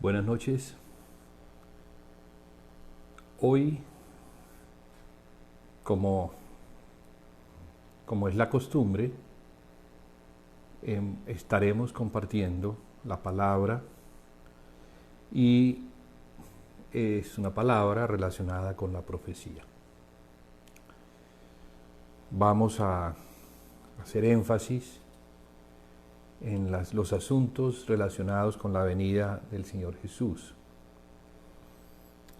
Buenas noches. Hoy, como es la costumbre, estaremos compartiendo la palabra y es una palabra relacionada con la profecía. Vamos a hacer énfasis en los asuntos relacionados con la venida del Señor Jesús.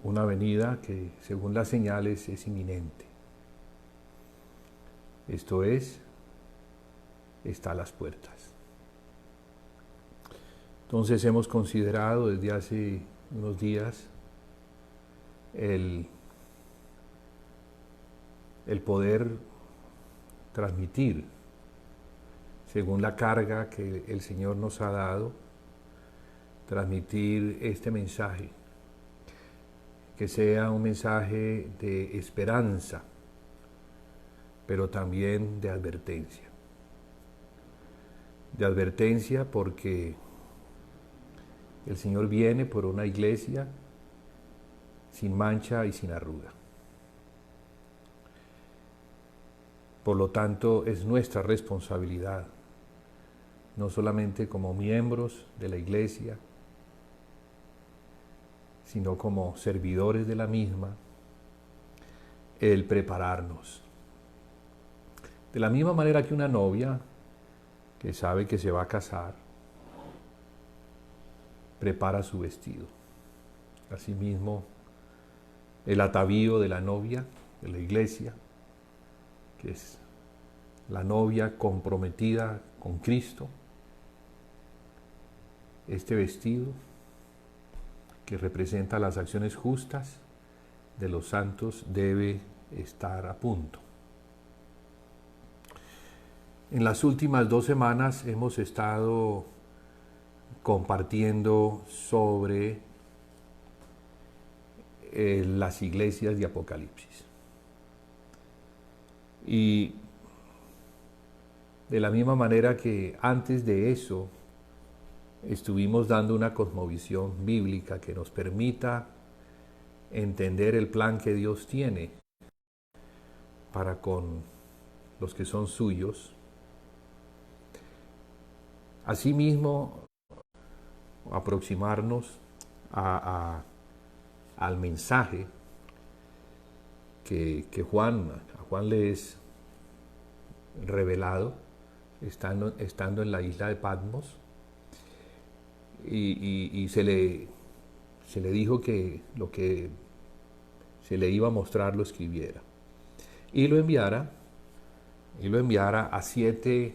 Una venida que, según las señales, es inminente. Esto es, está a las puertas. Entonces hemos considerado desde hace unos días el poder transmitir, según la carga que el Señor nos ha dado, transmitir este mensaje, que sea un mensaje de esperanza, pero también de advertencia. De advertencia porque el Señor viene por una iglesia sin mancha y sin arruga. Por lo tanto, es nuestra responsabilidad, no solamente como miembros de la iglesia, sino como servidores de la misma, el prepararnos. De la misma manera que una novia que sabe que se va a casar, prepara su vestido. Asimismo, el atavío de la novia, de la iglesia, que es la novia comprometida con Cristo, este vestido que representa las acciones justas de los santos debe estar a punto. En las últimas 2 semanas hemos estado compartiendo sobre las iglesias de Apocalipsis. Y de la misma manera que antes de eso estuvimos dando una cosmovisión bíblica que nos permita entender el plan que Dios tiene para con los que son suyos. Asimismo, aproximarnos al mensaje que a Juan le es revelado estando en la isla de Patmos, y se le dijo que lo que se le iba a mostrar lo escribiera y lo enviara a 7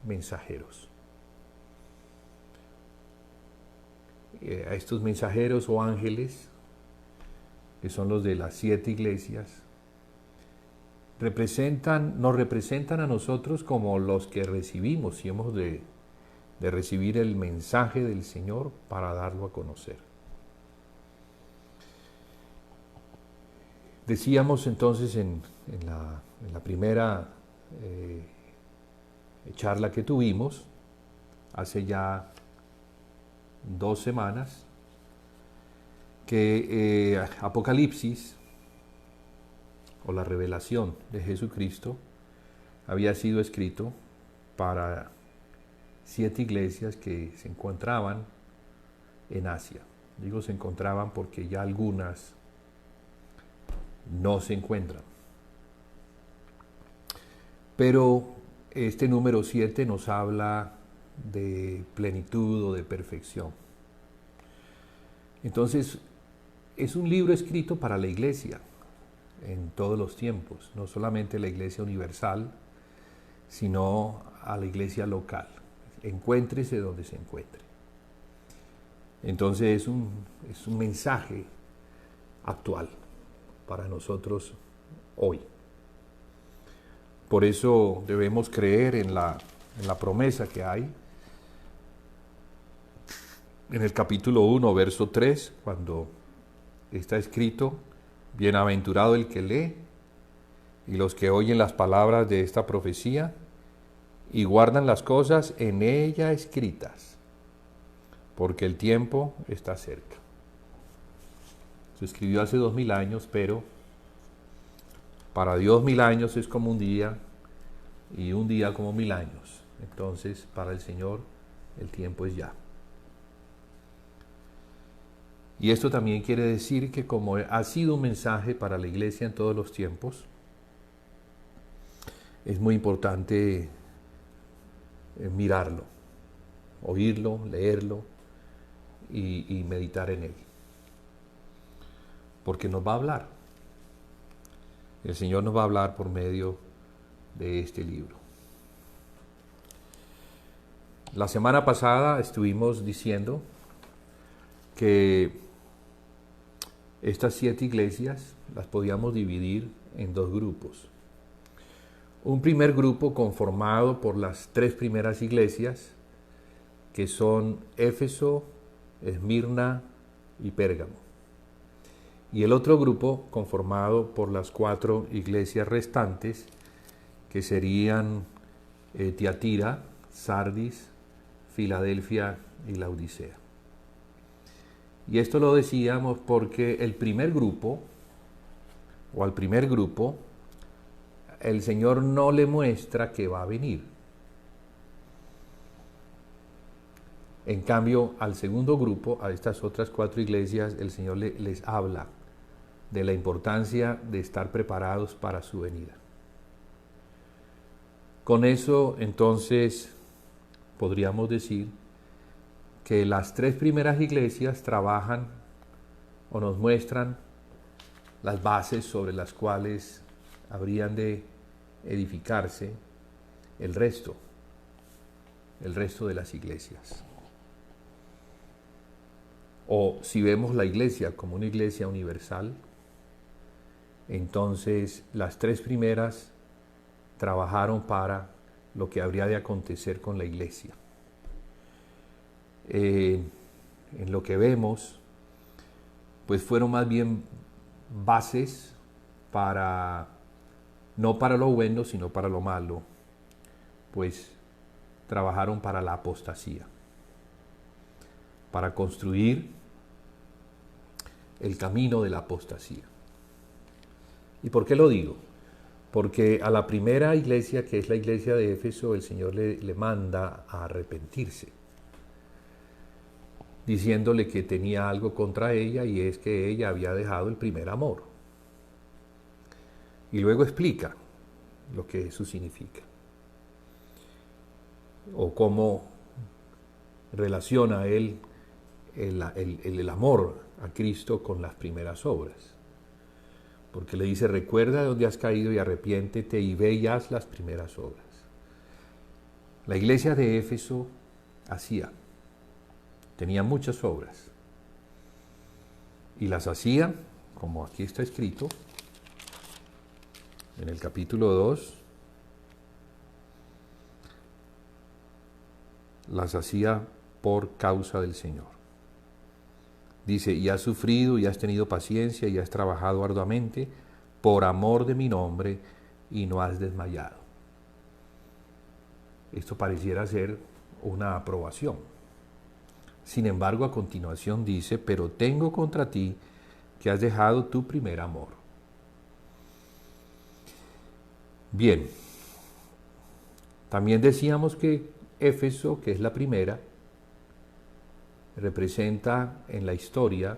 mensajeros. A estos mensajeros o ángeles, que son los de las 7 iglesias, nos representan a nosotros como los que recibimos y hemos de recibir el mensaje del Señor para darlo a conocer. Decíamos entonces en la primera charla que tuvimos, hace ya 2 semanas, que Apocalipsis, o la revelación de Jesucristo, había sido escrito para 7 iglesias que se encontraban en Asia. Digo se encontraban porque ya algunas no se encuentran. Pero este número 7 nos habla de plenitud o de perfección. Entonces, es un libro escrito para la iglesia en todos los tiempos, no solamente la iglesia universal, sino a la iglesia local. Encuéntrese donde se encuentre. Entonces es un mensaje actual para nosotros hoy. Por eso debemos creer en la promesa que hay en el capítulo 1, verso 3, cuando está escrito: bienaventurado el que lee y los que oyen las palabras de esta profecía y guardan las cosas en ella escritas, porque el tiempo está cerca. Se escribió hace 2000 años, pero para Dios 1000 años es como un día y un día como 1000 años. Entonces, para el Señor el tiempo es ya. Y esto también quiere decir que como ha sido un mensaje para la iglesia en todos los tiempos, es muy importante mirarlo, oírlo, leerlo y meditar en él. Porque nos va a hablar. El Señor nos va a hablar por medio de este libro. La semana pasada estuvimos diciendo que estas 7 iglesias las podíamos dividir en 2 grupos. Un primer grupo conformado por las 3 primeras iglesias, que son Éfeso, Esmirna y Pérgamo. Y el otro grupo conformado por las 4 iglesias restantes, que serían Tiatira, Sardis, Filadelfia y Laodicea. Y esto lo decíamos porque el primer grupo, o al primer grupo, el Señor no le muestra que va a venir. En cambio, al segundo grupo, a estas otras 4 iglesias, el Señor les habla de la importancia de estar preparados para su venida. Con eso, entonces, podríamos decir que las 3 primeras iglesias trabajan o nos muestran las bases sobre las cuales habrían de edificarse el resto de las iglesias. O si vemos la iglesia como una iglesia universal, entonces las 3 primeras trabajaron para lo que habría de acontecer con la iglesia. En lo que vemos, pues fueron más bien bases para, no para lo bueno, sino para lo malo, pues trabajaron para la apostasía, para construir el camino de la apostasía. ¿Y por qué lo digo? Porque a la primera iglesia, que es la iglesia de Éfeso, el Señor le manda a arrepentirse, diciéndole que tenía algo contra ella, y es que ella había dejado el primer amor. Y luego explica lo que eso significa, o cómo relaciona él el amor a Cristo con las primeras obras. Porque le dice: recuerda de dónde has caído y arrepiéntete y ve y haz las primeras obras. La iglesia de Éfeso tenía muchas obras, y las hacía, como aquí está escrito, en el capítulo 2, las hacía por causa del Señor. Dice: y has sufrido, y has tenido paciencia, y has trabajado arduamente por amor de mi nombre, y no has desmayado. Esto pareciera ser una aprobación. Sin embargo, a continuación dice: pero tengo contra ti que has dejado tu primer amor. Bien, también decíamos que Éfeso, que es la primera, representa en la historia,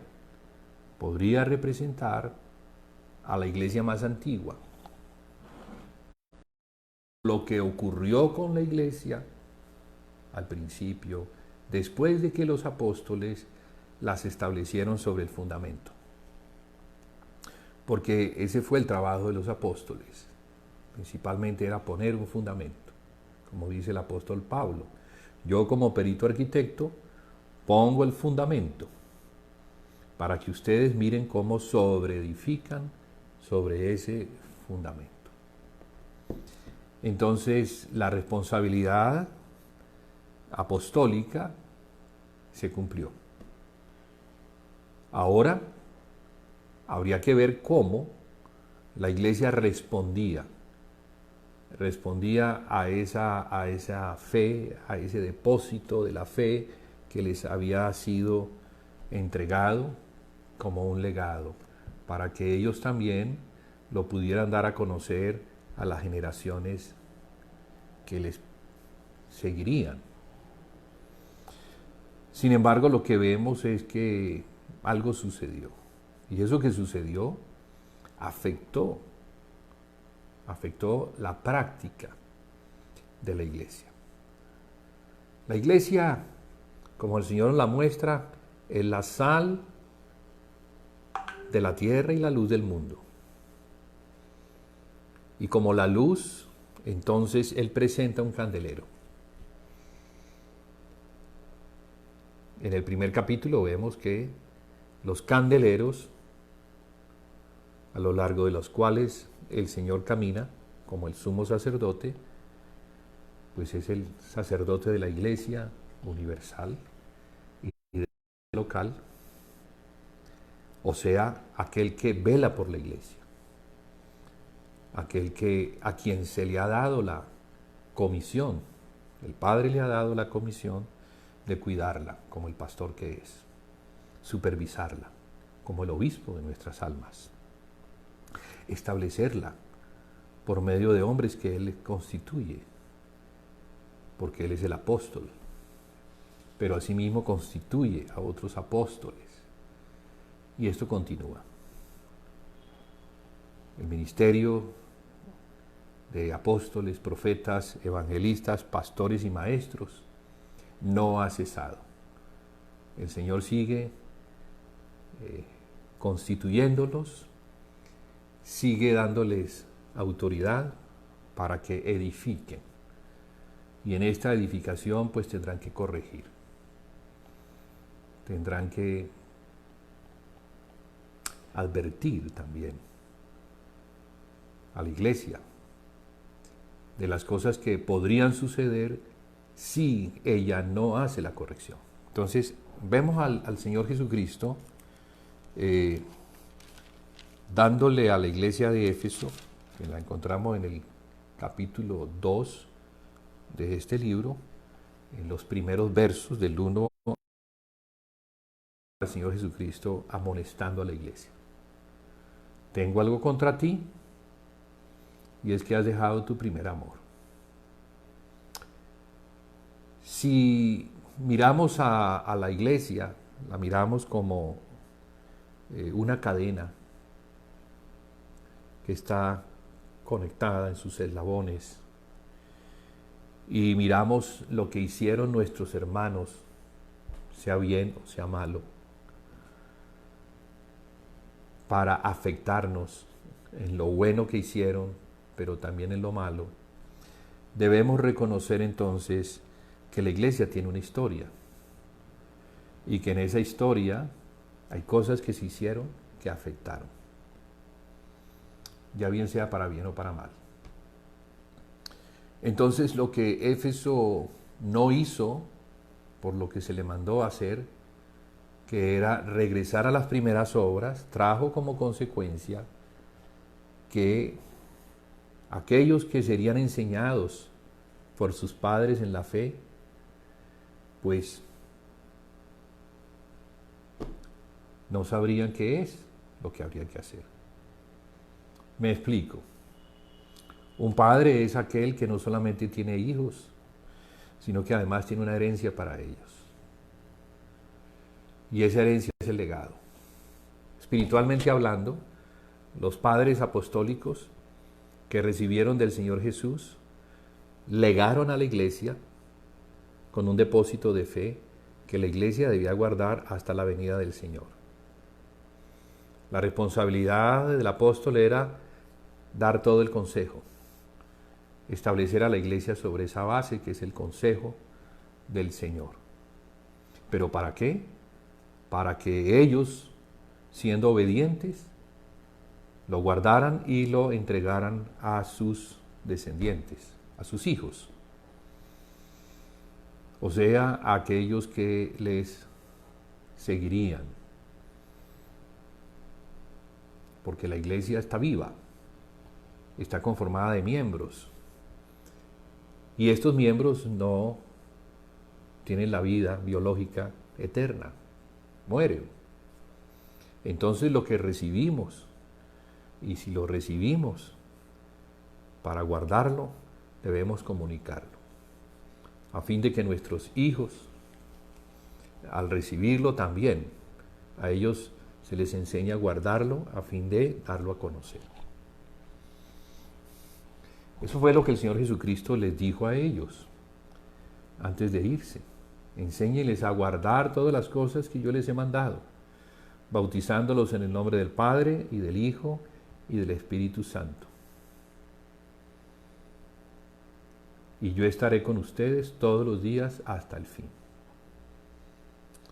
podría representar a la iglesia más antigua. Lo que ocurrió con la iglesia al principio, después de que los apóstoles las establecieron sobre el fundamento. Porque ese fue el trabajo de los apóstoles. Principalmente era poner un fundamento. Como dice el apóstol Pablo: yo, como perito arquitecto, pongo el fundamento para que ustedes miren cómo sobreedifican sobre ese fundamento. Entonces, la responsabilidad apostólica se cumplió. Ahora habría que ver cómo la iglesia respondía a esa fe, a ese depósito de la fe que les había sido entregado como un legado, para que ellos también lo pudieran dar a conocer a las generaciones que les seguirían. Sin embargo, lo que vemos es que algo sucedió. Y eso que sucedió afectó la práctica de la iglesia. La iglesia, como el Señor la muestra, es la sal de la tierra y la luz del mundo. Y como la luz, entonces Él presenta un candelero. En el primer capítulo vemos que los candeleros, a lo largo de los cuales el Señor camina como el sumo sacerdote, pues es el sacerdote de la iglesia universal y local, o sea, aquel que vela por la iglesia, aquel a quien se le ha dado la comisión, el Padre le ha dado la comisión de cuidarla como el pastor que es, supervisarla como el obispo de nuestras almas, establecerla por medio de hombres que Él constituye, porque Él es el apóstol, pero asimismo constituye a otros apóstoles. Y esto continúa. El ministerio de apóstoles, profetas, evangelistas, pastores y maestros no ha cesado. El Señor sigue constituyéndolos, sigue dándoles autoridad para que edifiquen. Y en esta edificación pues tendrán que corregir, tendrán que advertir también a la iglesia de las cosas que podrían suceder si ella no hace la corrección. Entonces vemos al Señor Jesucristo dándole a la iglesia de Éfeso, que la encontramos en el capítulo 2 de este libro, en los primeros versos del 1, al Señor Jesucristo amonestando a la iglesia. Tengo algo contra ti, y es que has dejado tu primer amor. Si miramos a la iglesia, la miramos como una cadena que está conectada en sus eslabones, y miramos lo que hicieron nuestros hermanos, sea bien o sea malo, para afectarnos en lo bueno que hicieron, pero también en lo malo, debemos reconocer entonces que la iglesia tiene una historia y que en esa historia hay cosas que se hicieron que afectaron, ya bien sea para bien o para mal. Entonces lo que Éfeso no hizo, por lo que se le mandó a hacer, que era regresar a las primeras obras, trajo como consecuencia que aquellos que serían enseñados por sus padres en la fe, pues no sabrían qué es lo que habría que hacer. Me explico. Un padre es aquel que no solamente tiene hijos, sino que además tiene una herencia para ellos. Y esa herencia es el legado. Espiritualmente hablando, los padres apostólicos que recibieron del Señor Jesús legaron a la iglesia con un depósito de fe que la iglesia debía guardar hasta la venida del Señor. La responsabilidad del apóstol era dar todo el consejo, establecer a la iglesia sobre esa base que es el consejo del Señor. ¿Pero para qué? Para que ellos, siendo obedientes, lo guardaran y lo entregaran a sus descendientes, a sus hijos. O sea, a aquellos que les seguirían. Porque la iglesia está viva, está conformada de miembros. Y estos miembros no tienen la vida biológica eterna, mueren. Entonces lo que recibimos, y si lo recibimos, para guardarlo, debemos comunicarlo, a fin de que nuestros hijos, al recibirlo también, a ellos se les enseña a guardarlo a fin de darlo a conocer. Eso fue lo que el Señor Jesucristo les dijo a ellos antes de irse. Enséñenles a guardar todas las cosas que yo les he mandado, bautizándolos en el nombre del Padre y del Hijo y del Espíritu Santo. Y yo estaré con ustedes todos los días hasta el fin.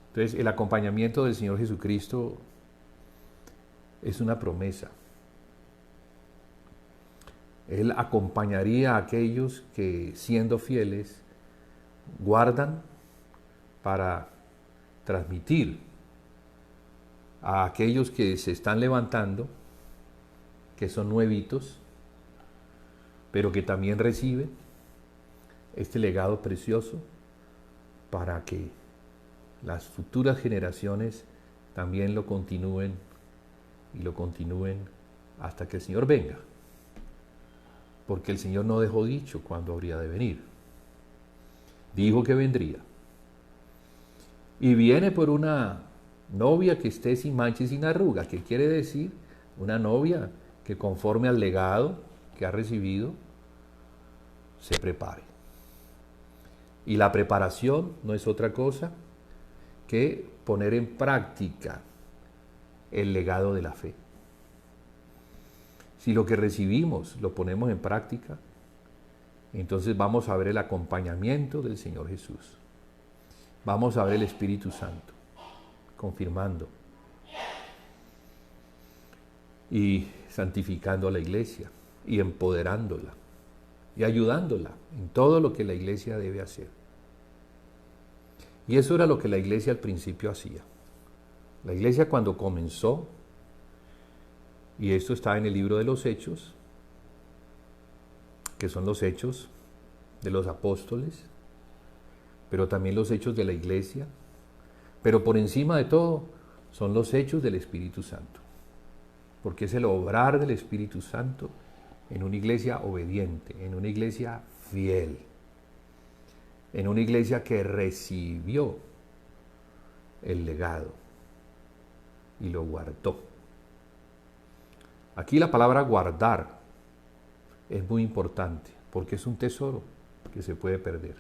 Entonces, el acompañamiento del Señor Jesucristo es una promesa. Él acompañaría a aquellos que, siendo fieles, guardan para transmitir a aquellos que se están levantando, que son nuevitos, pero que también reciben este legado precioso para que las futuras generaciones también lo continúen y lo continúen hasta que el Señor venga. Porque el Señor no dejó dicho cuándo habría de venir. Dijo que vendría. Y viene por una novia que esté sin mancha y sin arruga. ¿Qué quiere decir? Una novia que conforme al legado que ha recibido, se prepare. Y la preparación no es otra cosa que poner en práctica el legado de la fe. Si lo que recibimos lo ponemos en práctica, entonces vamos a ver el acompañamiento del Señor Jesús. Vamos a ver el Espíritu Santo confirmando y santificando a la iglesia y empoderándola y ayudándola en todo lo que la iglesia debe hacer. Y eso era lo que la iglesia al principio hacía. La iglesia cuando comenzó, y esto está en el libro de los Hechos, que son los hechos de los apóstoles, pero también los hechos de la iglesia, pero por encima de todo son los hechos del Espíritu Santo, porque es el obrar del Espíritu Santo en una iglesia obediente, en una iglesia fiel, en una iglesia que recibió el legado y lo guardó. Aquí la palabra guardar es muy importante porque es un tesoro que se puede perder.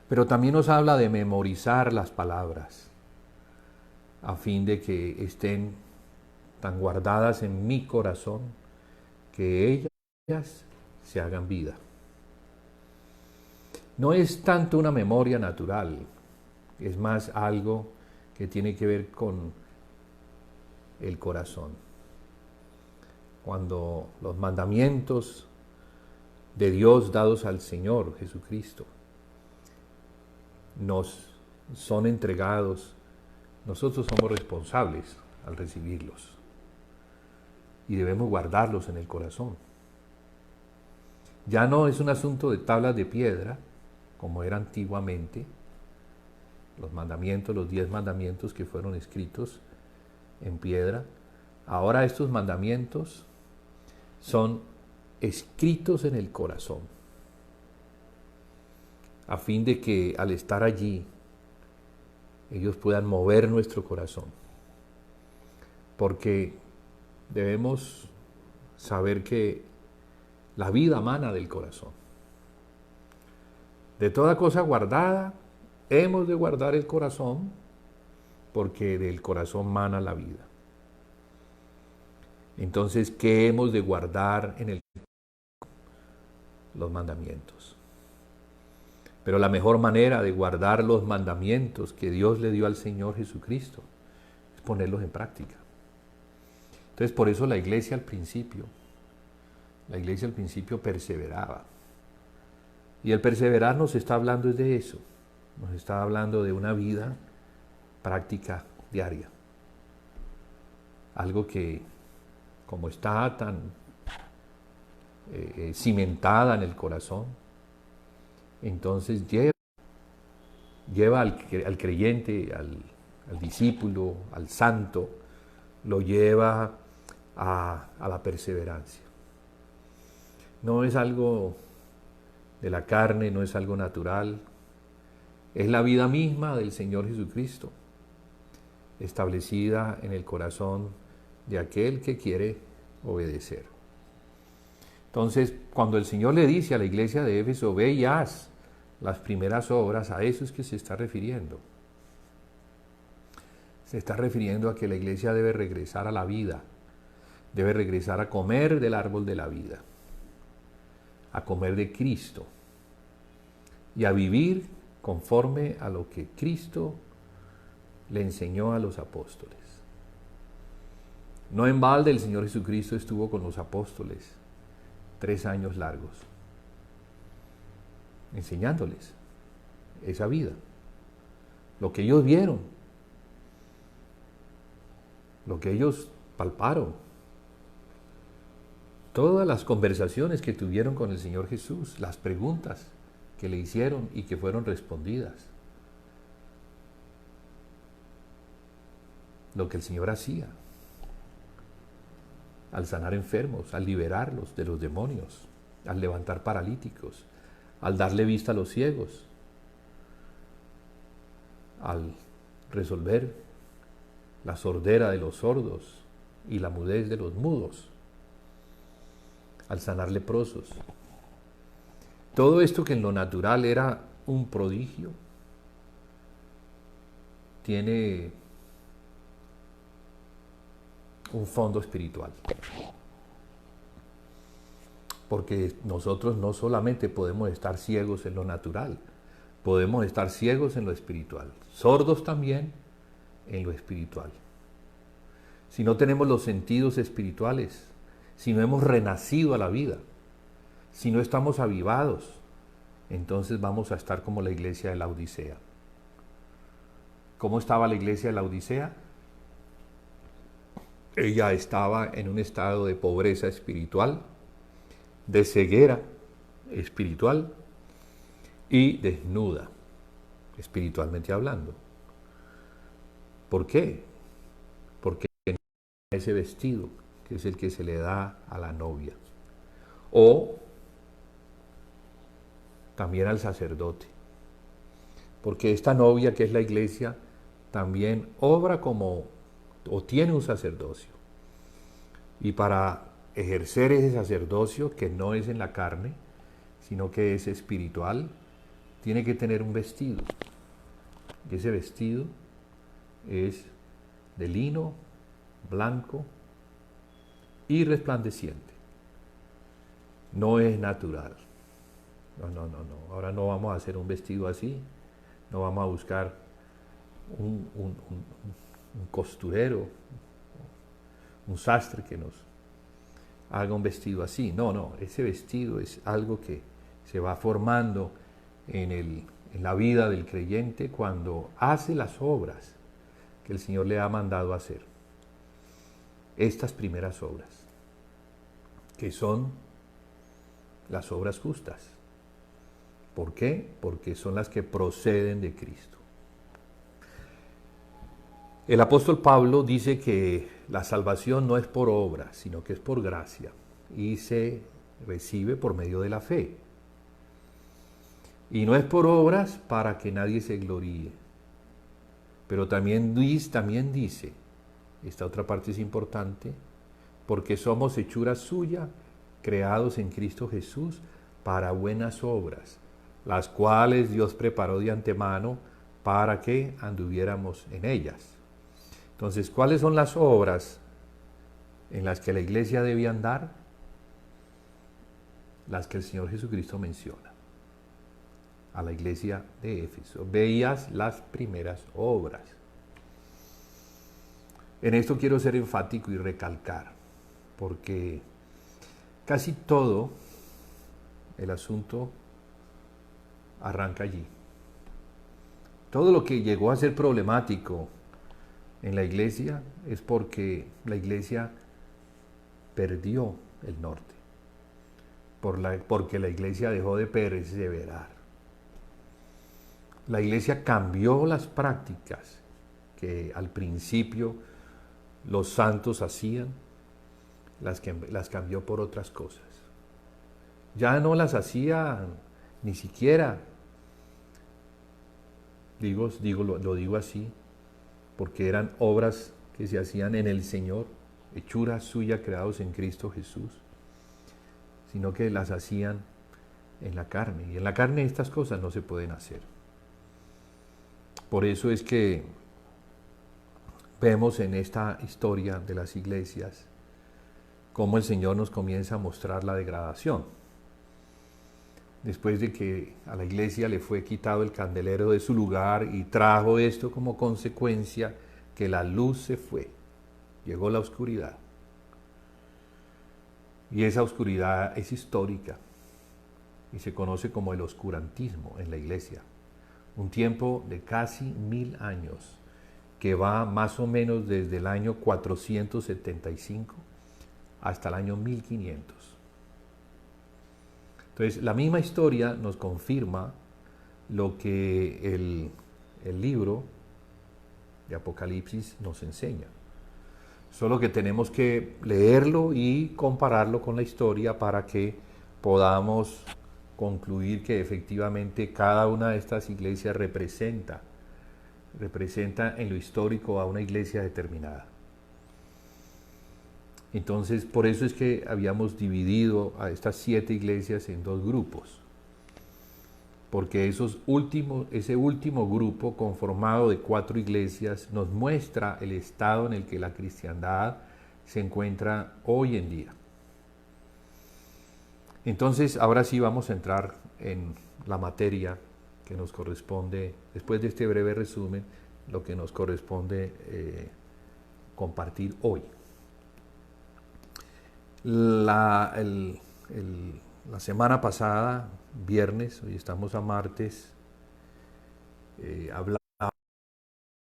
Pero también nos habla de memorizar las palabras a fin de que estén tan guardadas en mi corazón que ellas se hagan vida. No es tanto una memoria natural, es más algo que tiene que ver con el corazón. Cuando los mandamientos de Dios dados al Señor Jesucristo nos son entregados, nosotros somos responsables al recibirlos y debemos guardarlos en el corazón. Ya no es un asunto de tablas de piedra, como era antiguamente, los mandamientos, los 10 mandamientos que fueron escritos en piedra. Ahora estos mandamientos son escritos en el corazón, a fin de que al estar allí, ellos puedan mover nuestro corazón. Porque debemos saber que la vida mana del corazón. De toda cosa guardada, hemos de guardar el corazón, porque del corazón mana la vida. Entonces, ¿qué hemos de guardar en el corazón? Los mandamientos. Pero la mejor manera de guardar los mandamientos que Dios le dio al Señor Jesucristo es ponerlos en práctica. Entonces, por eso la iglesia al principio perseveraba. Y el perseverar nos está hablando de eso, nos está hablando de una vida práctica diaria. Algo que, como está tan cimentada en el corazón, entonces lleva lleva al creyente, al discípulo, al santo, lo lleva a la perseverancia. No es algo de la carne, no es algo natural, es la vida misma del Señor Jesucristo, establecida en el corazón de aquel que quiere obedecer. Entonces, cuando el Señor le dice a la iglesia de Éfeso, ve y haz las primeras obras, a eso es que se está refiriendo. Se está refiriendo a que la iglesia debe regresar a la vida, debe regresar a comer del árbol de la vida, a comer de Cristo y a vivir conforme a lo que Cristo le enseñó a los apóstoles. No en balde el Señor Jesucristo estuvo con los apóstoles 3 años largos, enseñándoles esa vida, lo que ellos vieron, lo que ellos palparon, todas las conversaciones que tuvieron con el Señor Jesús, las preguntas que le hicieron y que fueron respondidas, lo que el Señor hacía al sanar enfermos, al liberarlos de los demonios, al levantar paralíticos, al darle vista a los ciegos, al resolver la sordera de los sordos y la mudez de los mudos, al sanar leprosos. Todo esto que en lo natural era un prodigio, tiene un fondo espiritual. Porque nosotros no solamente podemos estar ciegos en lo natural, podemos estar ciegos en lo espiritual, sordos también en lo espiritual. Si no tenemos los sentidos espirituales, si no hemos renacido a la vida, si no estamos avivados, entonces vamos a estar como la iglesia de la Odisea. ¿Cómo estaba la iglesia de la Odisea? Ella estaba en un estado de pobreza espiritual, de ceguera espiritual y desnuda, espiritualmente hablando. ¿Por qué? Porque ese vestido, que es el que se le da a la novia, o también al sacerdote, porque esta novia que es la iglesia también obra como o tiene un sacerdocio, y para ejercer ese sacerdocio que no es en la carne sino que es espiritual, tiene que tener un vestido, y ese vestido es de lino blanco y resplandeciente, no es natural. No. Ahora no vamos a hacer un vestido así, no vamos a buscar un costurero, un sastre que nos haga un vestido así. No, ese vestido es algo que se va formando en la vida del creyente cuando hace las obras que el Señor le ha mandado hacer. Estas primeras obras, que son las obras justas. ¿Por qué? Porque son las que proceden de Cristo. El apóstol Pablo dice que la salvación no es por obra, sino que es por gracia y se recibe por medio de la fe. Y no es por obras para que nadie se gloríe. Pero también dice, esta otra parte es importante, porque somos hechura suya, creados en Cristo Jesús para buenas obras, las cuales Dios preparó de antemano para que anduviéramos en ellas. Entonces, ¿cuáles son las obras en las que la iglesia debe andar? Las que el Señor Jesucristo menciona a la iglesia de Éfeso. Veías las primeras obras. En esto quiero ser enfático y recalcar, porque casi todo el asunto arranca allí. Todo lo que llegó a ser problemático en la iglesia es porque la iglesia perdió el norte, porque la iglesia dejó de perseverar. La iglesia cambió las prácticas que al principio los santos hacían, las cambió por otras cosas. Ya no las hacía ni siquiera, lo digo así, porque eran obras que se hacían en el Señor, hechura suya creados en Cristo Jesús, sino que las hacían en la carne. Y en la carne estas cosas no se pueden hacer. Por eso es que vemos en esta historia de las iglesias cómo el Señor nos comienza a mostrar la degradación. Después de que a la iglesia le fue quitado el candelero de su lugar y trajo esto como consecuencia que la luz se fue, llegó la oscuridad. Y esa oscuridad es histórica y se conoce como el oscurantismo en la iglesia. Un tiempo de casi 1000 años que va más o menos desde el año 475 hasta el año 1500. Entonces, la misma historia nos confirma lo que el libro de Apocalipsis nos enseña. Solo que tenemos que leerlo y compararlo con la historia para que podamos concluir que efectivamente cada una de estas iglesias representa en lo histórico a una iglesia determinada. Entonces, por eso es que habíamos dividido a estas 7 iglesias en 2 grupos. Porque ese último grupo, conformado de 4 iglesias, nos muestra el estado en el que la cristiandad se encuentra hoy en día. Entonces, ahora sí vamos a entrar en la materia que nos corresponde, después de este breve resumen, lo que nos corresponde compartir hoy. La semana pasada, viernes, hoy estamos a martes, hablaba de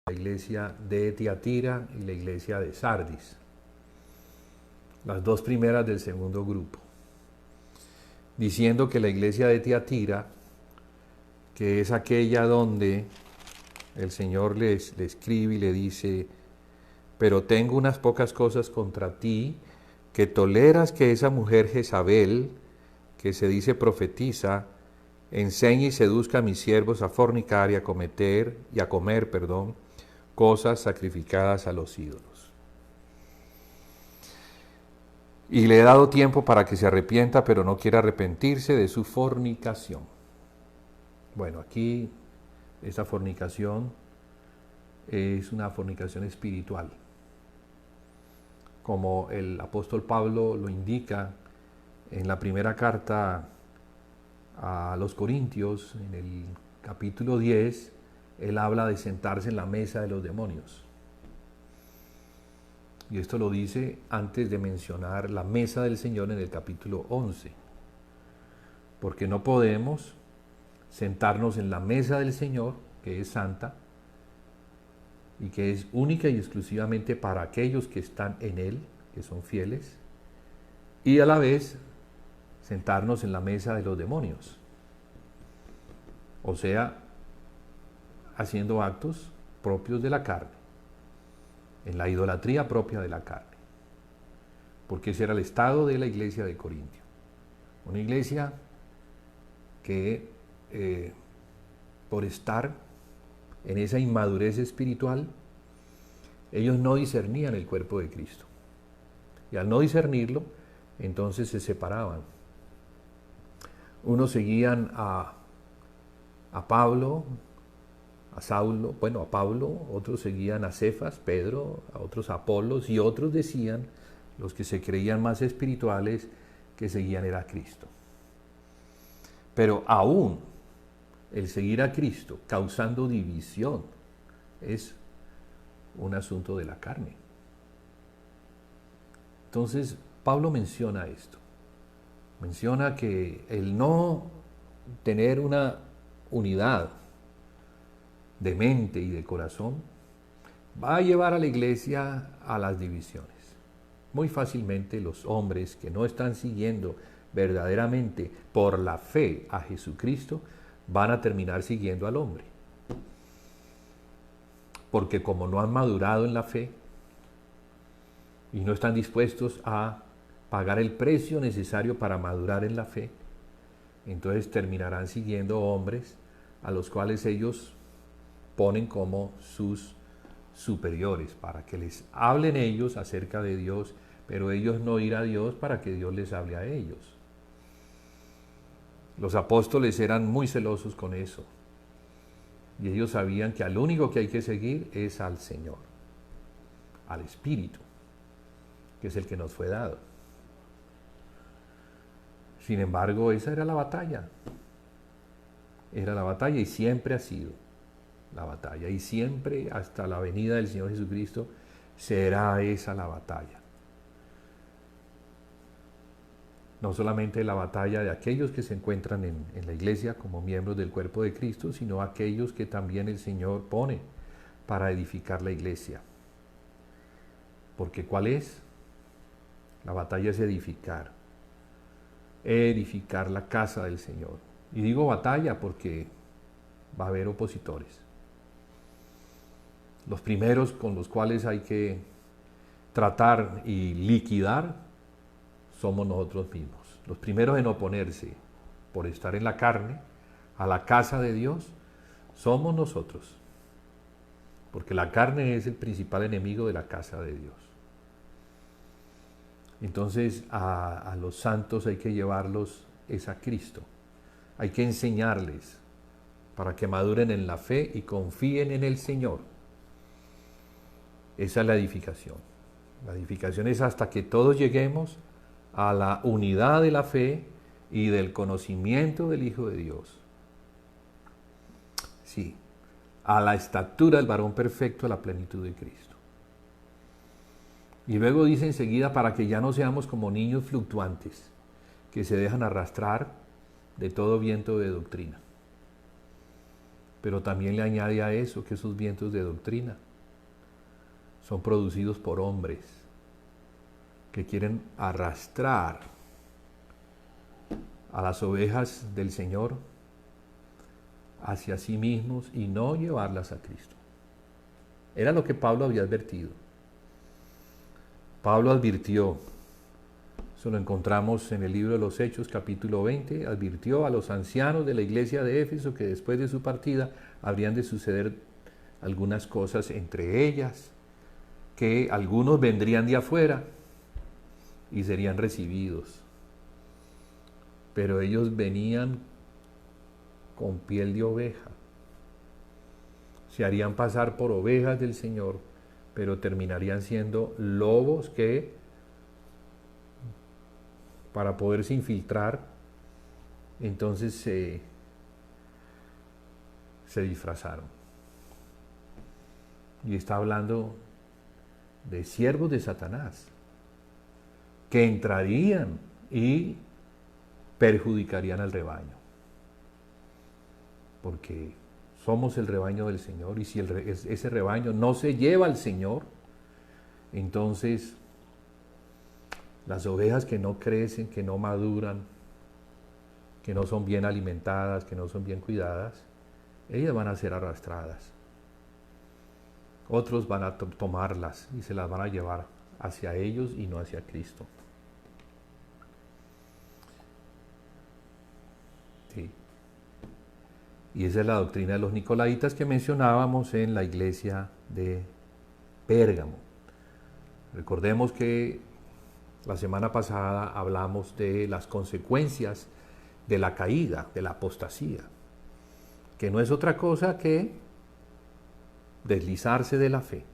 la iglesia de Tiatira y la iglesia de Sardis, las 2 primeras del segundo grupo, diciendo que la iglesia de Tiatira, que es aquella donde el Señor le escribe y le dice: pero tengo unas pocas cosas contra ti, que toleras que esa mujer Jezabel, que se dice profetiza, enseñe y seduzca a mis siervos a fornicar y a comer, cosas sacrificadas a los ídolos. Y le he dado tiempo para que se arrepienta, pero no quiere arrepentirse de su fornicación. Bueno, aquí esa fornicación es una fornicación espiritual, como el apóstol Pablo lo indica en la primera carta a los Corintios, en el capítulo 10, él habla de sentarse en la mesa de los demonios. Y esto lo dice antes de mencionar la mesa del Señor en el capítulo 11. Porque no podemos sentarnos en la mesa del Señor, que es santa, y que es única y exclusivamente para aquellos que están en Él, que son fieles, y a la vez sentarnos en la mesa de los demonios. O sea, haciendo actos propios de la carne, en la idolatría propia de la carne. Porque ese era el estado de la iglesia de Corintio. Una iglesia que por estar en esa inmadurez espiritual, ellos no discernían el cuerpo de Cristo. Y al no discernirlo, entonces se separaban. Unos seguían a Pablo, a Saulo, a Pablo, otros seguían a Cefas, Pedro, a otros a Apolos, y otros decían, los que se creían más espirituales, que seguían era a Cristo. Pero aún el seguir a Cristo causando división es un asunto de la carne. Entonces, Pablo menciona esto. Menciona que el no tener una unidad de mente y de corazón va a llevar a la iglesia a las divisiones. Muy fácilmente los hombres que no están siguiendo verdaderamente por la fe a Jesucristo van a terminar siguiendo al hombre. porque como no han madurado en la fe y no están dispuestos a pagar el precio necesario para madurar en la fe, entonces terminarán siguiendo hombres a los cuales ellos ponen como sus superiores, para que les hablen ellos acerca de Dios, pero ellos no ir a Dios para que Dios les hable a ellos. Los apóstoles eran muy celosos con eso, y ellos sabían que al único que hay que seguir es al Señor, al Espíritu, que es el que nos fue dado. Sin embargo, esa era la batalla. Era la batalla y siempre ha sido la batalla. Y siempre, hasta la venida del Señor Jesucristo, será esa la batalla. No solamente la batalla de aquellos que se encuentran en la iglesia como miembros del cuerpo de Cristo, sino aquellos que también el Señor pone para edificar la iglesia. Porque ¿cuál es? La batalla es edificar la casa del Señor. Y digo batalla porque va a haber opositores. Los primeros con los cuales hay que tratar y liquidar somos nosotros mismos. Los primeros en oponerse por estar en la carne a la casa de Dios somos nosotros. Porque la carne es el principal enemigo de la casa de Dios. Entonces a los santos hay que llevarlos es a Cristo. Hay que enseñarles para que maduren en la fe y confíen en el Señor. Esa es la edificación. La edificación es hasta que todos lleguemos a la unidad de la fe y del conocimiento del Hijo de Dios. Sí, a la estatura del varón perfecto, a la plenitud de Cristo. Y luego dice enseguida, para que ya no seamos como niños fluctuantes, que se dejan arrastrar de todo viento de doctrina. Pero también le añade a eso que esos vientos de doctrina son producidos por hombres que quieren arrastrar a las ovejas del Señor hacia sí mismos y no llevarlas a Cristo. Era lo que Pablo había advertido. Pablo advirtió, eso lo encontramos en el libro de los Hechos, capítulo 20, advirtió a los ancianos de la iglesia de Éfeso que después de su partida habrían de suceder algunas cosas, entre ellas que algunos vendrían de afuera y serían recibidos, pero ellos venían con piel de oveja, se harían pasar por ovejas del Señor, pero terminarían siendo lobos que, para poderse infiltrar, entonces se disfrazaron. Y está hablando de siervos de Satanás, que entrarían y perjudicarían al rebaño. Porque somos el rebaño del Señor, y si ese rebaño no se lleva al Señor, entonces las ovejas que no crecen, que no maduran, que no son bien alimentadas, que no son bien cuidadas, ellas van a ser arrastradas. Otros van a tomarlas y se las van a llevar hacia ellos y no hacia Cristo. Sí. Y esa es la doctrina de los nicolaitas que mencionábamos en la iglesia de Pérgamo. Recordemos que la semana pasada hablamos de las consecuencias de la caída, de la apostasía, que no es otra cosa que deslizarse de la fe,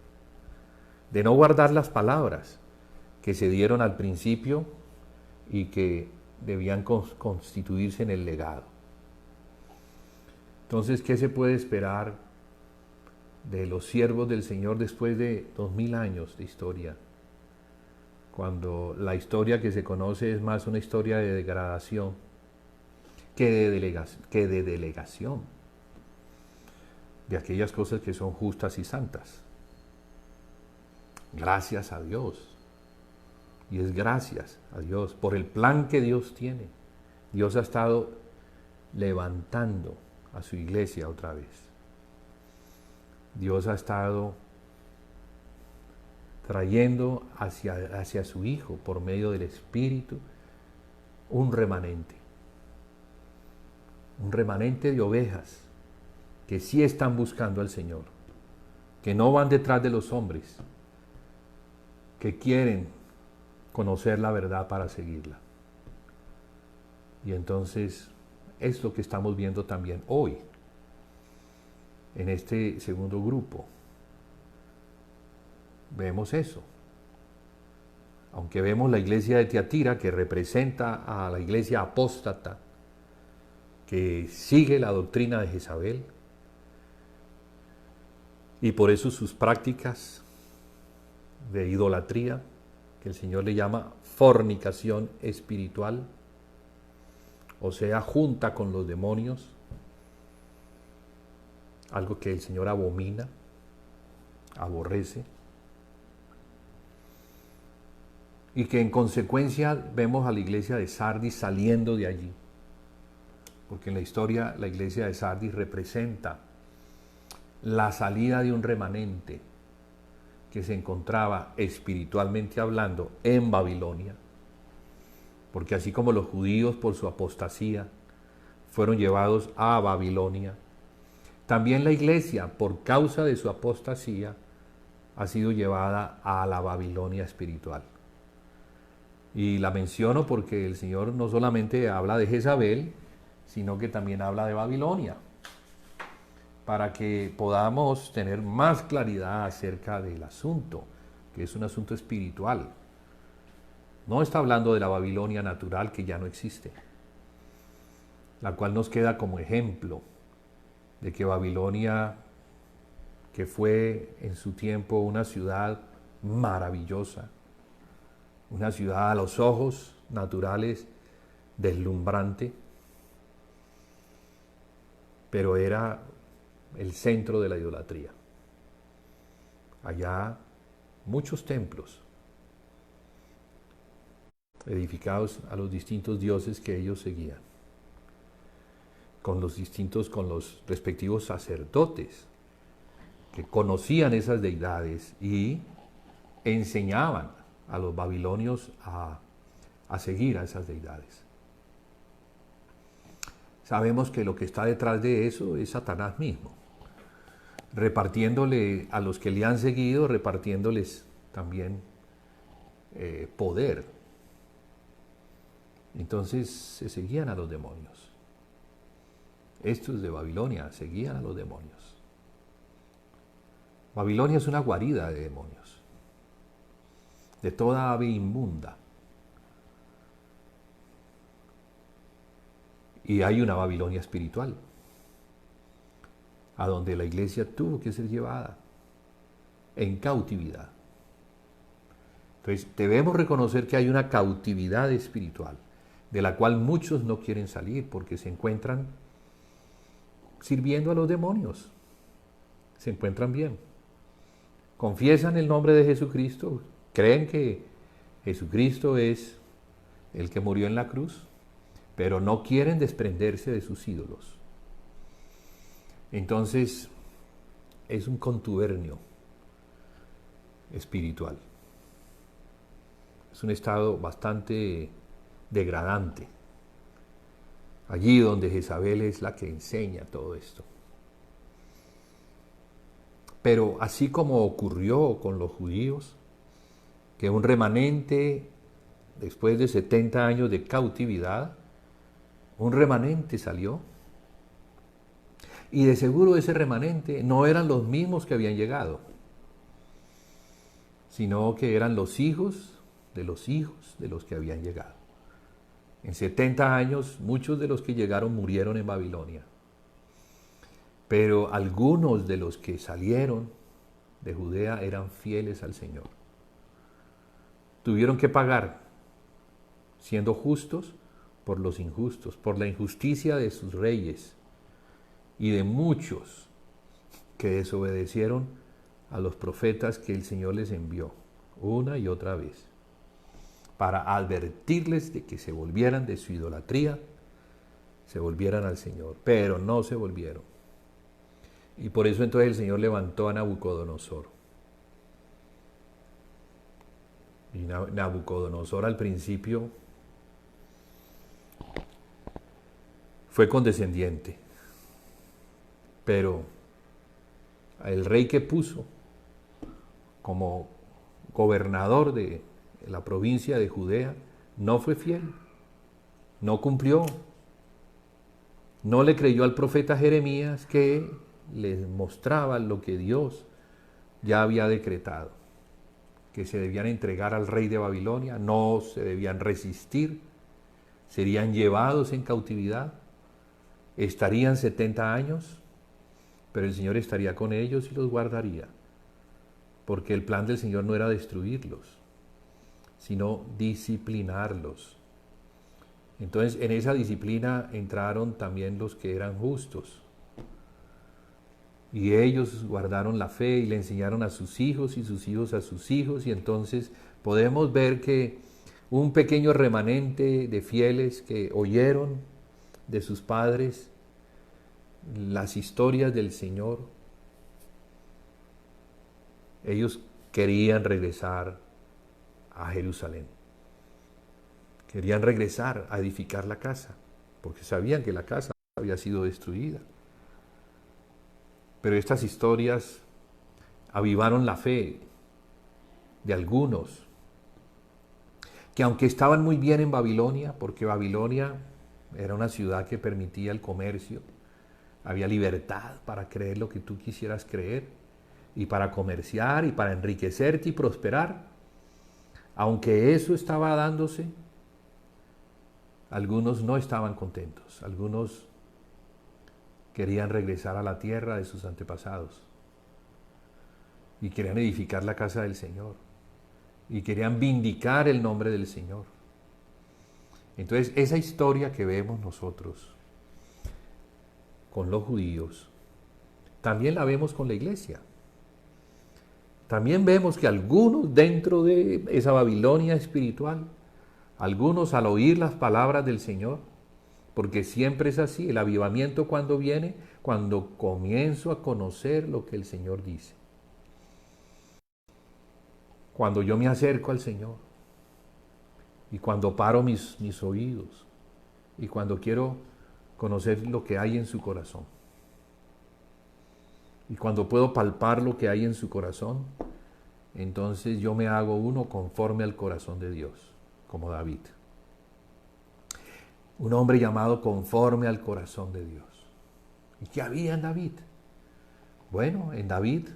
de no guardar las palabras que se dieron al principio y que debían constituirse en el legado. Entonces, ¿qué se puede esperar de los siervos del Señor después de 2000 años de historia? Cuando la historia que se conoce es más una historia de degradación que de delegación de aquellas cosas que son justas y santas. Gracias a Dios. Y es gracias a Dios por el plan que Dios tiene. Dios ha estado levantando a su iglesia otra vez. Dios ha estado trayendo hacia su Hijo, por medio del Espíritu, un remanente de ovejas que sí están buscando al Señor, que no van detrás de los hombres, que quieren conocer la verdad para seguirla. Y entonces es lo que estamos viendo también hoy, en este segundo grupo. Vemos eso. Aunque vemos la iglesia de Tiatira, que representa a la iglesia apóstata, que sigue la doctrina de Jezabel, y por eso sus prácticas de idolatría, que el Señor le llama fornicación espiritual, o sea, junta con los demonios, algo que el Señor abomina, aborrece, y que en consecuencia vemos a la iglesia de Sardis saliendo de allí, porque en la historia la iglesia de Sardis representa la salida de un remanente que se encontraba espiritualmente hablando en Babilonia, porque así como los judíos por su apostasía fueron llevados a Babilonia, también la iglesia por causa de su apostasía ha sido llevada a la Babilonia espiritual. Y la menciono porque el Señor no solamente habla de Jezabel, sino que también habla de Babilonia, para que podamos tener más claridad acerca del asunto, que es un asunto espiritual. No está hablando de la Babilonia natural, que ya no existe, la cual nos queda como ejemplo de que Babilonia, que fue en su tiempo una ciudad maravillosa, una ciudad a los ojos naturales deslumbrante, pero era el centro de la idolatría. Allá muchos templos edificados a los distintos dioses que ellos seguían, con los respectivos sacerdotes que conocían esas deidades y enseñaban a los babilonios a seguir a esas deidades. Sabemos que lo que está detrás de eso es Satanás mismo, repartiéndole a los que le han seguido, repartiéndoles también poder. Entonces se seguían a los demonios. Estos de Babilonia seguían a los demonios. Babilonia es una guarida de demonios, de toda ave inmunda. Y hay una Babilonia espiritual, a donde la iglesia tuvo que ser llevada en cautividad. Entonces debemos reconocer que hay una cautividad espiritual, de la cual muchos no quieren salir porque se encuentran sirviendo a los demonios. Se encuentran bien. Confiesan el nombre de Jesucristo, creen que Jesucristo es el que murió en la cruz, pero no quieren desprenderse de sus ídolos. Entonces, es un contubernio espiritual. Es un estado bastante degradante. Allí donde Jezabel es la que enseña todo esto. Pero así como ocurrió con los judíos, que un remanente, después de 70 años de cautividad, un remanente salió. Y de seguro ese remanente no eran los mismos que habían llegado, sino que eran los hijos de los que habían llegado. En 70 años, muchos de los que llegaron murieron en Babilonia. Pero algunos de los que salieron de Judea eran fieles al Señor. Tuvieron que pagar, siendo justos, por los injustos, por la injusticia de sus reyes y de muchos que desobedecieron a los profetas que el Señor les envió una y otra vez, para advertirles de que se volvieran de su idolatría, se volvieran al Señor, pero no se volvieron. Y por eso entonces el Señor levantó a Nabucodonosor. Y Nabucodonosor al principio fue condescendiente, pero el rey que puso como gobernador de la provincia de Judea no fue fiel, no cumplió, no le creyó al profeta Jeremías que les mostraba lo que Dios ya había decretado, que se debían entregar al rey de Babilonia, no se debían resistir, serían llevados en cautividad, estarían 70 años, pero el Señor estaría con ellos y los guardaría, porque el plan del Señor no era destruirlos, sino disciplinarlos. Entonces, en esa disciplina entraron también los que eran justos, y ellos guardaron la fe y le enseñaron a sus hijos y sus hijos a sus hijos, y entonces podemos ver que un pequeño remanente de fieles que oyeron de sus padres las historias del Señor, ellos querían regresar a Jerusalén, querían regresar a edificar la casa, porque sabían que la casa había sido destruida. Pero estas historias avivaron la fe de algunos, que aunque estaban muy bien en Babilonia, porque Babilonia era una ciudad que permitía el comercio, había libertad para creer lo que tú quisieras creer, y para comerciar, y para enriquecerte y prosperar, aunque eso estaba dándose, algunos no estaban contentos, algunos querían regresar a la tierra de sus antepasados, y querían edificar la casa del Señor, y querían vindicar el nombre del Señor. Entonces, esa historia que vemos nosotros con los judíos, también la vemos con la iglesia. También vemos que algunos dentro de esa Babilonia espiritual, algunos al oír las palabras del Señor, porque siempre es así, el avivamiento cuando viene, cuando comienzo a conocer lo que el Señor dice. Cuando yo me acerco al Señor, y cuando paro mis oídos, y cuando quiero conocer lo que hay en su corazón, y cuando puedo palpar lo que hay en su corazón, entonces yo me hago uno conforme al corazón de Dios, como David. Un hombre llamado conforme al corazón de Dios. ¿Y qué había en David? Bueno, en David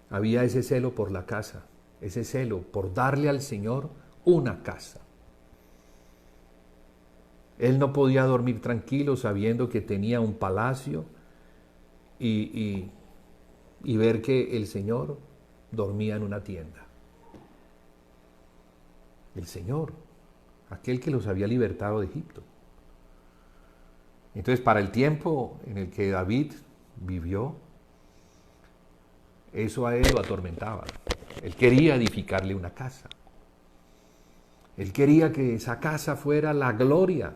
había ese celo por la casa, ese celo por darle al Señor una casa. Él no podía dormir tranquilo sabiendo que tenía un palacio y ver que el Señor dormía en una tienda. El Señor, aquel que los había libertado de Egipto. Entonces, para el tiempo en el que David vivió, eso a él lo atormentaba. Él quería edificarle una casa. Él quería que esa casa fuera la gloria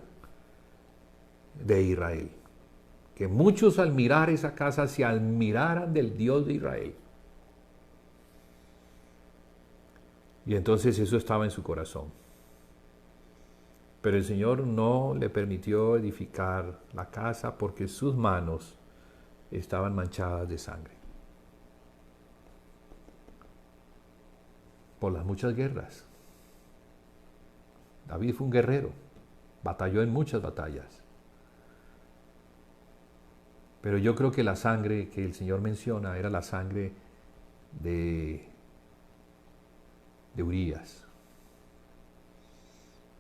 de Israel. Que muchos al mirar esa casa se admiraran del Dios de Israel. Y entonces eso estaba en su corazón. Pero el Señor no le permitió edificar la casa porque sus manos estaban manchadas de sangre. Por las muchas guerras. David fue un guerrero, batalló en muchas batallas. Pero yo creo que la sangre que el Señor menciona era la sangre de Urías,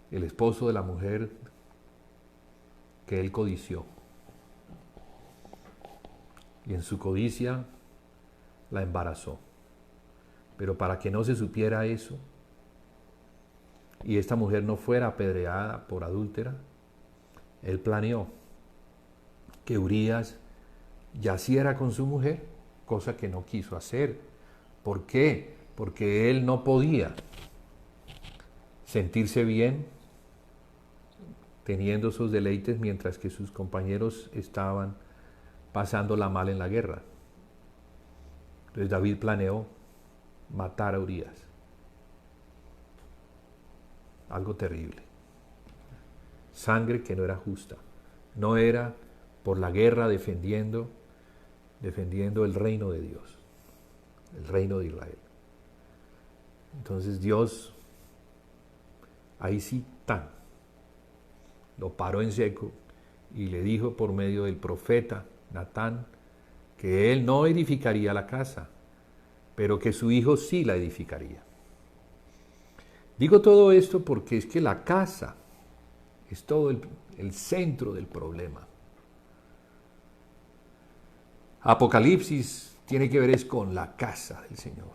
el esposo de la mujer que él codició. Y en su codicia la embarazó. Pero para que no se supiera eso y esta mujer no fuera apedreada por adúltera, él planeó que Urías yaciera con su mujer, cosa que no quiso hacer. ¿Por qué? Porque él no podía sentirse bien teniendo sus deleites mientras que sus compañeros estaban pasándola mal en la guerra. Entonces David planeó matar a Urías. Algo terrible. Sangre que no era justa. No era por la guerra defendiendo el reino de Dios, el reino de Israel. Entonces Dios, ahí sí, lo paró en seco y le dijo por medio del profeta Natán que él no edificaría la casa, pero que su hijo sí la edificaría. Digo todo esto porque es que la casa es todo el centro del problema. Apocalipsis tiene que ver es con la casa del Señor,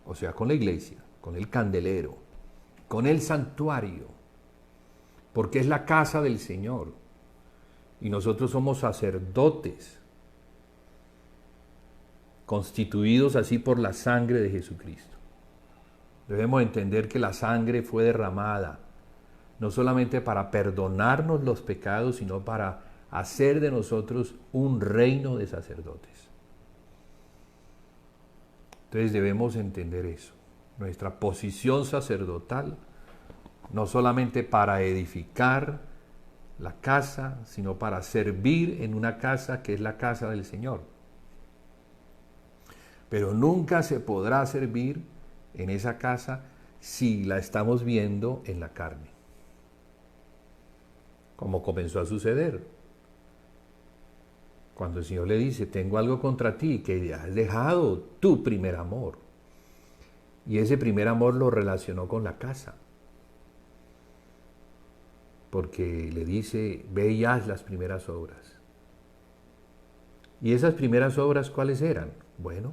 o sea, con la iglesia, con el candelero, con el santuario, porque es la casa del Señor y nosotros somos sacerdotes constituidos así por la sangre de Jesucristo. Debemos entender que la sangre fue derramada no solamente para perdonarnos los pecados, sino para hacer de nosotros un reino de sacerdotes. Entonces debemos entender eso, nuestra posición sacerdotal, no solamente para edificar la casa, sino para servir en una casa que es la casa del Señor. Pero nunca se podrá servir en esa casa si la estamos viendo en la carne, como comenzó a suceder. Cuando el Señor le dice, tengo algo contra ti, que has dejado tu primer amor. Y ese primer amor lo relacionó con la casa. Porque le dice, ve y haz las primeras obras. ¿Y esas primeras obras cuáles eran? Bueno,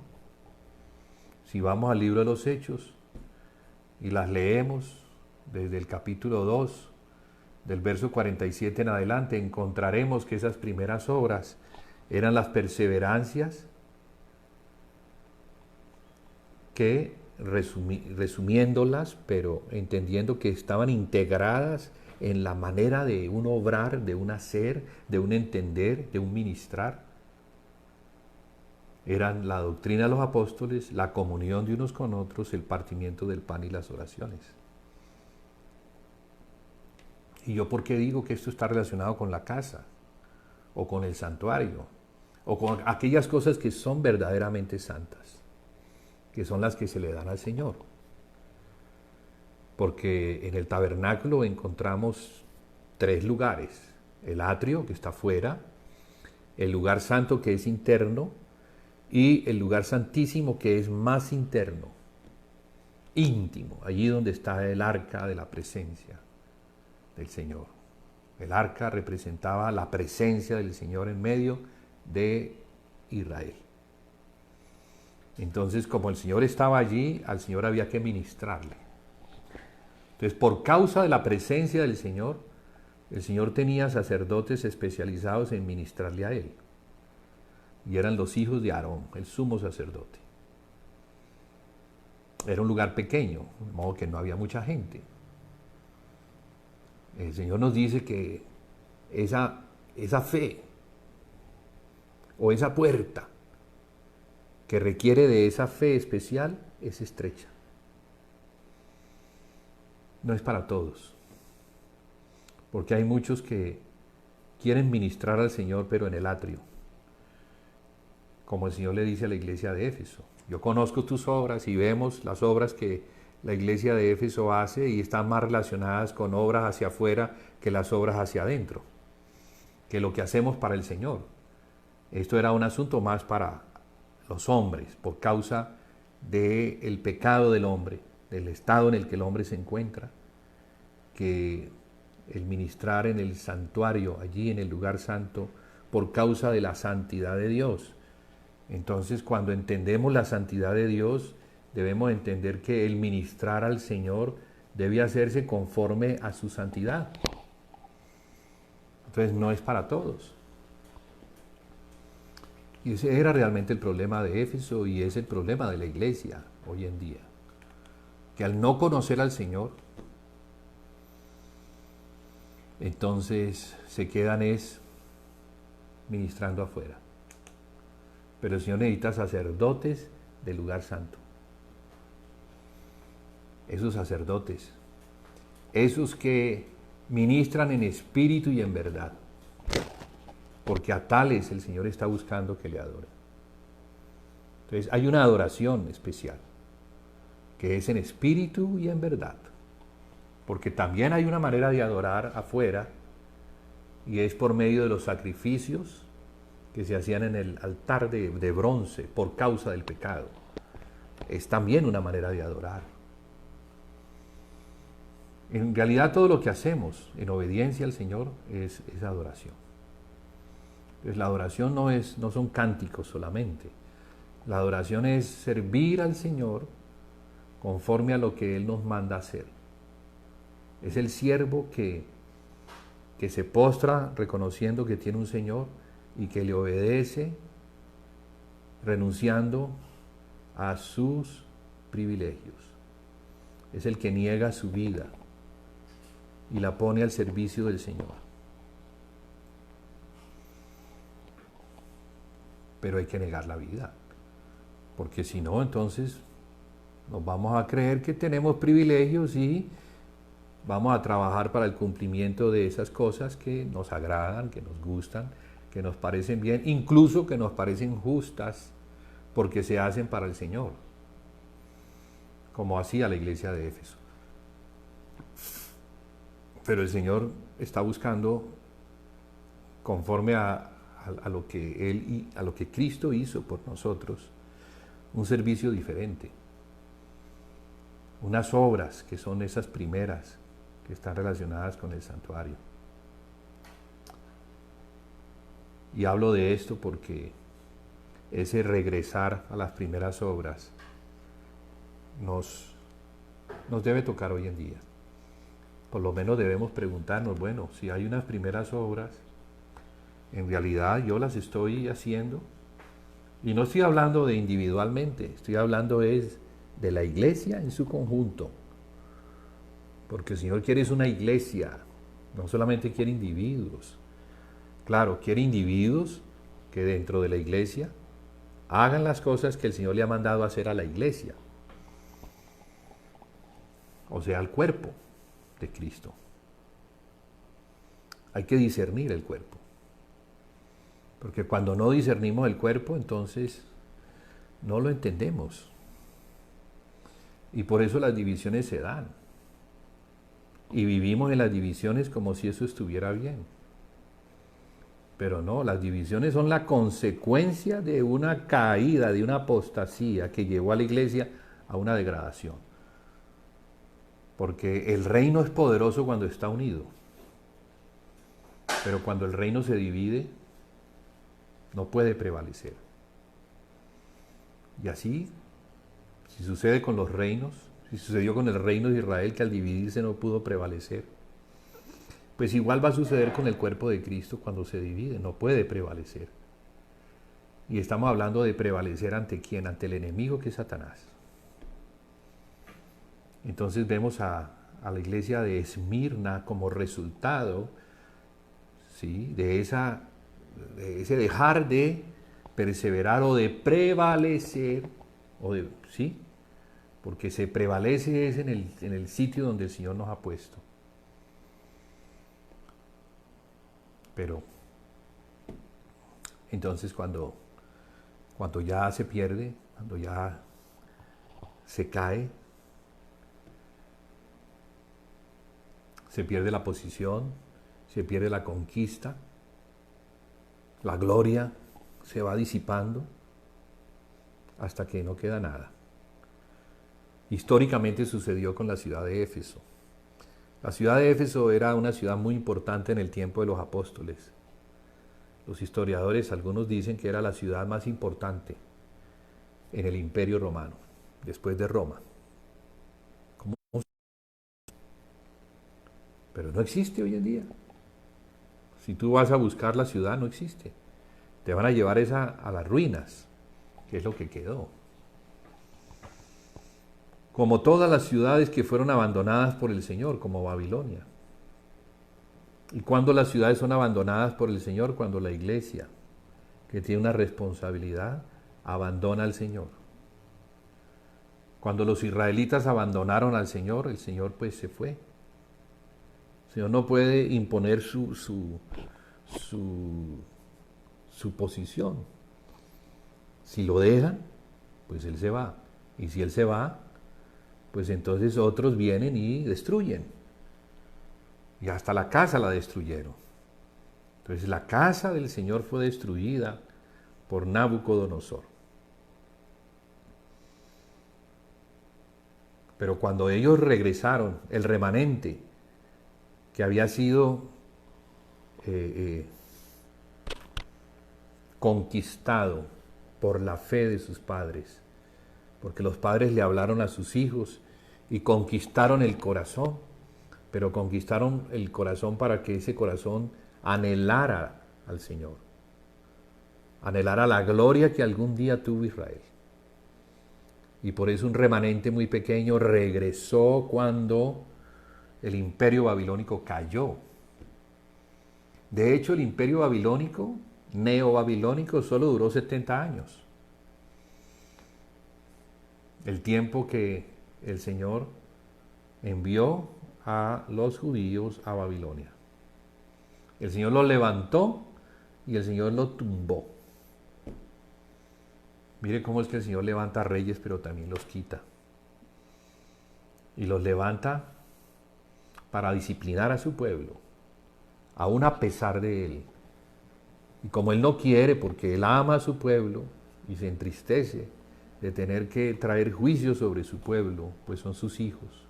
si vamos al libro de los Hechos y las leemos desde el capítulo 2, del verso 47 en adelante, encontraremos que esas primeras obras eran las perseverancias que, resumiéndolas, pero entendiendo que estaban integradas en la manera de un obrar, de un hacer, de un entender, de un ministrar, eran la doctrina de los apóstoles, la comunión de unos con otros, el partimiento del pan y las oraciones. ¿Y yo por qué digo que esto está relacionado con la casa, o con el santuario, o con aquellas cosas que son verdaderamente santas, que son las que se le dan al Señor? Porque en el tabernáculo encontramos 3 lugares: el atrio, que está afuera, el lugar santo, que es interno, y el lugar santísimo, que es más interno, íntimo, allí donde está el arca de la presencia del Señor. El arca representaba la presencia del Señor en medio de Israel. Entonces, como el Señor estaba allí, al Señor había que ministrarle. Entonces, por causa de la presencia del Señor, el Señor tenía sacerdotes especializados en ministrarle a Él. Y eran los hijos de Aarón, el sumo sacerdote. Era un lugar pequeño, de modo que no había mucha gente. El Señor nos dice que esa fe o esa puerta que requiere de esa fe especial es estrecha. No es para todos, porque hay muchos que quieren ministrar al Señor, pero en el atrio, como el Señor le dice a la iglesia de Éfeso. Yo conozco tus obras, y vemos las obras que la iglesia de Éfeso hace, y están más relacionadas con obras hacia afuera que las obras hacia adentro, que lo que hacemos para el Señor. Esto era un asunto más para los hombres, por causa del pecado del hombre, del estado en el que el hombre se encuentra, que el ministrar en el santuario, allí en el lugar santo, por causa de la santidad de Dios. Entonces, cuando entendemos la santidad de Dios, debemos entender que el ministrar al Señor debe hacerse conforme a su santidad. Entonces, no es para todos. Y ese era realmente el problema de Éfeso, y es el problema de la iglesia hoy en día. Que al no conocer al Señor, entonces se quedan ministrando afuera. Pero el Señor necesita sacerdotes del lugar santo. Esos sacerdotes, esos que ministran en espíritu y en verdad, porque a tales el Señor está buscando que le adoren. Entonces hay una adoración especial, que es en espíritu y en verdad, porque también hay una manera de adorar afuera, y es por medio de los sacrificios que se hacían en el altar de bronce por causa del pecado. Es también una manera de adorar. En realidad todo lo que hacemos en obediencia al Señor es adoración. Entonces la adoración no son cánticos solamente. La adoración es servir al Señor conforme a lo que Él nos manda hacer. Es el siervo que se postra reconociendo que tiene un Señor y que le obedece renunciando a sus privilegios. Es el que niega su vida y la pone al servicio del Señor. Pero hay que negar la vida, porque si no, entonces nos vamos a creer que tenemos privilegios y vamos a trabajar para el cumplimiento de esas cosas que nos agradan, que nos gustan, que nos parecen bien, incluso que nos parecen justas, porque se hacen para el Señor, como hacía la iglesia de Éfeso. Pero el Señor está buscando, conforme a lo que Cristo hizo por nosotros, un servicio diferente. Unas obras que son esas primeras que están relacionadas con el santuario. Y hablo de esto porque ese regresar a las primeras obras nos debe tocar hoy en día. Por lo menos debemos preguntarnos, bueno, si hay unas primeras obras, en realidad yo las estoy haciendo. Y no estoy hablando de individualmente, estoy hablando de la iglesia en su conjunto. Porque el Señor quiere es una iglesia, no solamente quiere individuos. Claro, quiere individuos que dentro de la iglesia hagan las cosas que el Señor le ha mandado hacer a la iglesia. O sea, al cuerpo de Cristo. Hay que discernir el cuerpo. Porque cuando no discernimos el cuerpo, entonces no lo entendemos. Y por eso las divisiones se dan. Y vivimos en las divisiones como si eso estuviera bien. Pero no, las divisiones son la consecuencia de una caída, de una apostasía que llevó a la iglesia a una degradación. Porque el reino es poderoso cuando está unido. Pero cuando el reino se divide, no puede prevalecer. Y así, si sucede con los reinos, si sucedió con el reino de Israel, que al dividirse no pudo prevalecer, pues igual va a suceder con el cuerpo de Cristo cuando se divide, no puede prevalecer. Y estamos hablando de prevalecer ante quién, ante el enemigo que es Satanás. Entonces vemos a la iglesia de Esmirna como resultado, ¿sí?, de ese dejar de perseverar o de prevalecer, ¿sí? Porque se prevalece es en el sitio donde el Señor nos ha puesto. Pero entonces cuando ya se pierde, cuando ya se cae, se pierde la posición, se pierde la conquista, la gloria se va disipando hasta que no queda nada. Históricamente sucedió con la ciudad de Éfeso. La ciudad de Éfeso era una ciudad muy importante en el tiempo de los apóstoles. Los historiadores, algunos dicen que era la ciudad más importante en el Imperio Romano, después de Roma. Pero no existe hoy en día. Si tú vas a buscar la ciudad, no existe. Te van a llevar a las ruinas, que es lo que quedó. Como todas las ciudades que fueron abandonadas por el Señor, como Babilonia. ¿Y cuándo las ciudades son abandonadas por el Señor? Cuando la iglesia que tiene una responsabilidad, abandona al Señor. Cuando los israelitas abandonaron al Señor, el Señor pues se fue. El Señor no puede imponer su posición. Si lo dejan, pues Él se va. Y si Él se va, pues entonces otros vienen y destruyen. Y hasta la casa la destruyeron. Entonces la casa del Señor fue destruida por Nabucodonosor. Pero cuando ellos regresaron, el remanente que había sido conquistado por la fe de sus padres, porque los padres le hablaron a sus hijos y conquistaron el corazón, pero conquistaron el corazón para que ese corazón anhelara al Señor, anhelara la gloria que algún día tuvo Israel. Y por eso un remanente muy pequeño regresó cuando el imperio babilónico cayó. De hecho, el imperio babilónico, neobabilónico, solo duró 70 años. El tiempo que el Señor envió a los judíos a Babilonia. El Señor los levantó y el Señor los tumbó. Mire cómo es que el Señor levanta reyes, pero también los quita. Y los levanta para disciplinar a su pueblo, aún a pesar de Él. Y como Él no quiere, porque Él ama a su pueblo y se entristece de tener que traer juicio sobre su pueblo, pues son sus hijos.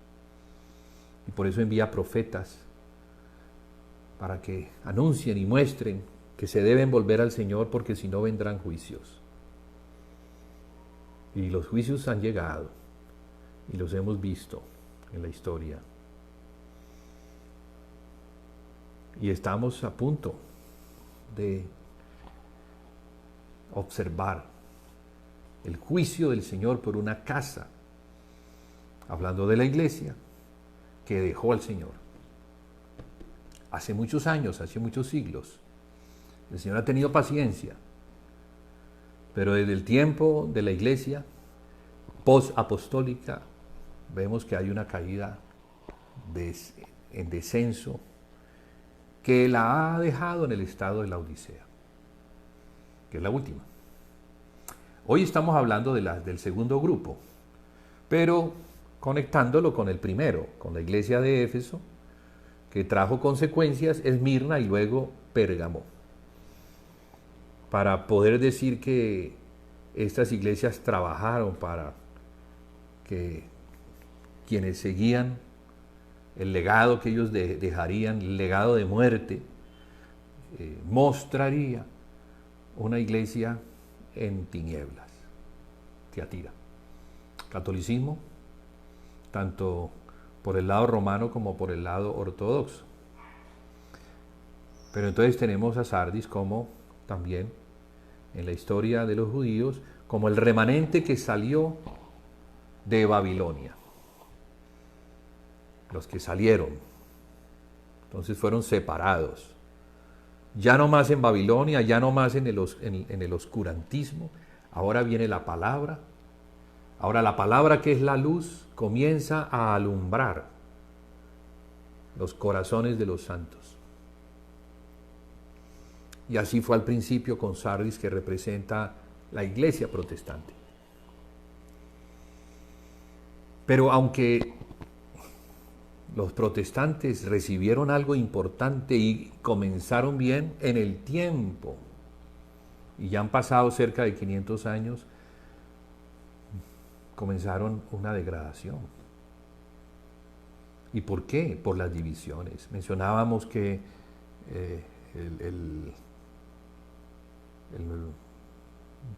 Y por eso envía profetas para que anuncien y muestren que se deben volver al Señor, porque si no vendrán juicios. Y los juicios han llegado y los hemos visto en la historia. Y estamos a punto de observar el juicio del Señor por una casa, hablando de la iglesia, que dejó al Señor. Hace muchos años, hace muchos siglos, el Señor ha tenido paciencia, pero desde el tiempo de la iglesia post-apostólica vemos que hay una caída en descenso que la ha dejado en el estado de la Odisea, que es la última. Hoy estamos hablando del segundo grupo, pero conectándolo con el primero, con la iglesia de Éfeso, que trajo consecuencias, Esmirna y luego Pérgamo, para poder decir que estas iglesias trabajaron para que quienes seguían el legado que ellos dejarían, el legado de muerte, mostraría una iglesia en tinieblas. Tiatira. Catolicismo, tanto por el lado romano como por el lado ortodoxo. Pero entonces tenemos a Sardis como también en la historia de los judíos, como el remanente que salió de Babilonia. Los que salieron. Entonces fueron separados. Ya no más en Babilonia, ya no más en el oscurantismo. Ahora viene la palabra. Ahora la palabra, que es la luz, comienza a alumbrar los corazones de los santos. Y así fue al principio con Sardis, que representa la iglesia protestante. Pero aunque los protestantes recibieron algo importante y comenzaron bien en el tiempo, y ya han pasado cerca de 500 años, comenzaron una degradación. ¿Y por qué? Por las divisiones. Mencionábamos que el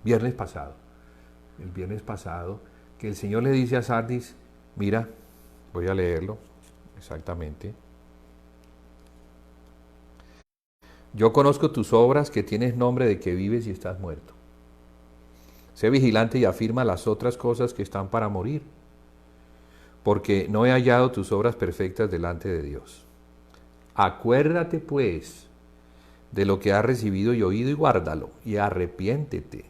viernes pasado, que el Señor le dice a Sardis, mira, voy a leerlo exactamente. Yo conozco tus obras, que tienes nombre de que vives y estás muerto. Sé vigilante y afirma las otras cosas que están para morir, porque no he hallado tus obras perfectas delante de Dios. Acuérdate pues de lo que has recibido y oído y guárdalo, y arrepiéntete,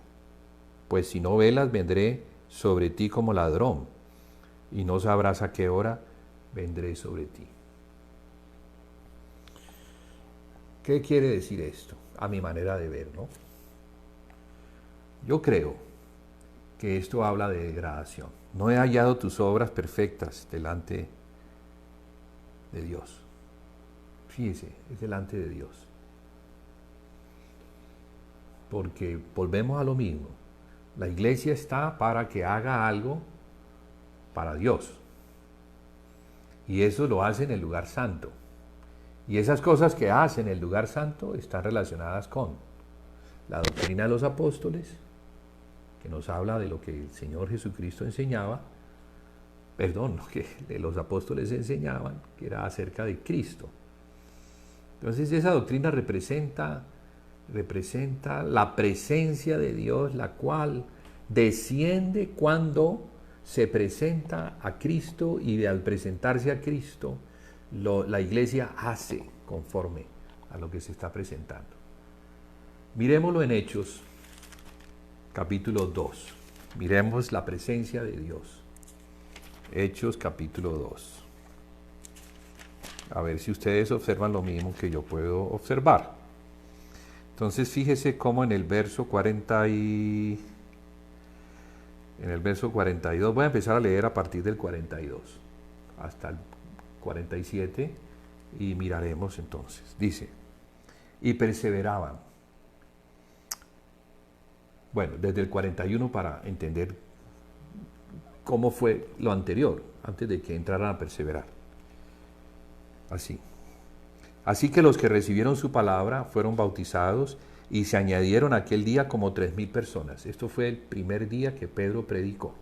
pues si no velas vendré sobre ti como ladrón, y no sabrás a qué hora vendré sobre ti. ¿Qué quiere decir esto? A mi manera de ver, ¿no? Yo creo que esto habla de degradación. No he hallado tus obras perfectas delante de Dios. Fíjese, es delante de Dios. Porque volvemos a lo mismo. La iglesia está para que haga algo para Dios. Y eso lo hace en el lugar santo. Y esas cosas que hace en el lugar santo están relacionadas con la doctrina de los apóstoles, que nos habla de lo que el Señor Jesucristo enseñaba, lo que los apóstoles enseñaban, que era acerca de Cristo. Entonces esa doctrina representa la presencia de Dios, la cual desciende cuando se presenta a Cristo, y al presentarse a Cristo, la iglesia hace conforme a lo que se está presentando. Miremoslo en Hechos, capítulo 2. Miremos la presencia de Dios. Hechos, capítulo 2. A ver si ustedes observan lo mismo que yo puedo observar. Entonces fíjese cómo en el verso 42, voy a empezar a leer a partir del 42 hasta el 47 y miraremos entonces. Dice, y perseveraban. Bueno, desde el 41 para entender cómo fue lo anterior, antes de que entraran a perseverar. Así que los que recibieron su palabra fueron bautizados y se añadieron aquel día como 3,000 personas. Esto fue el primer día que Pedro predicó.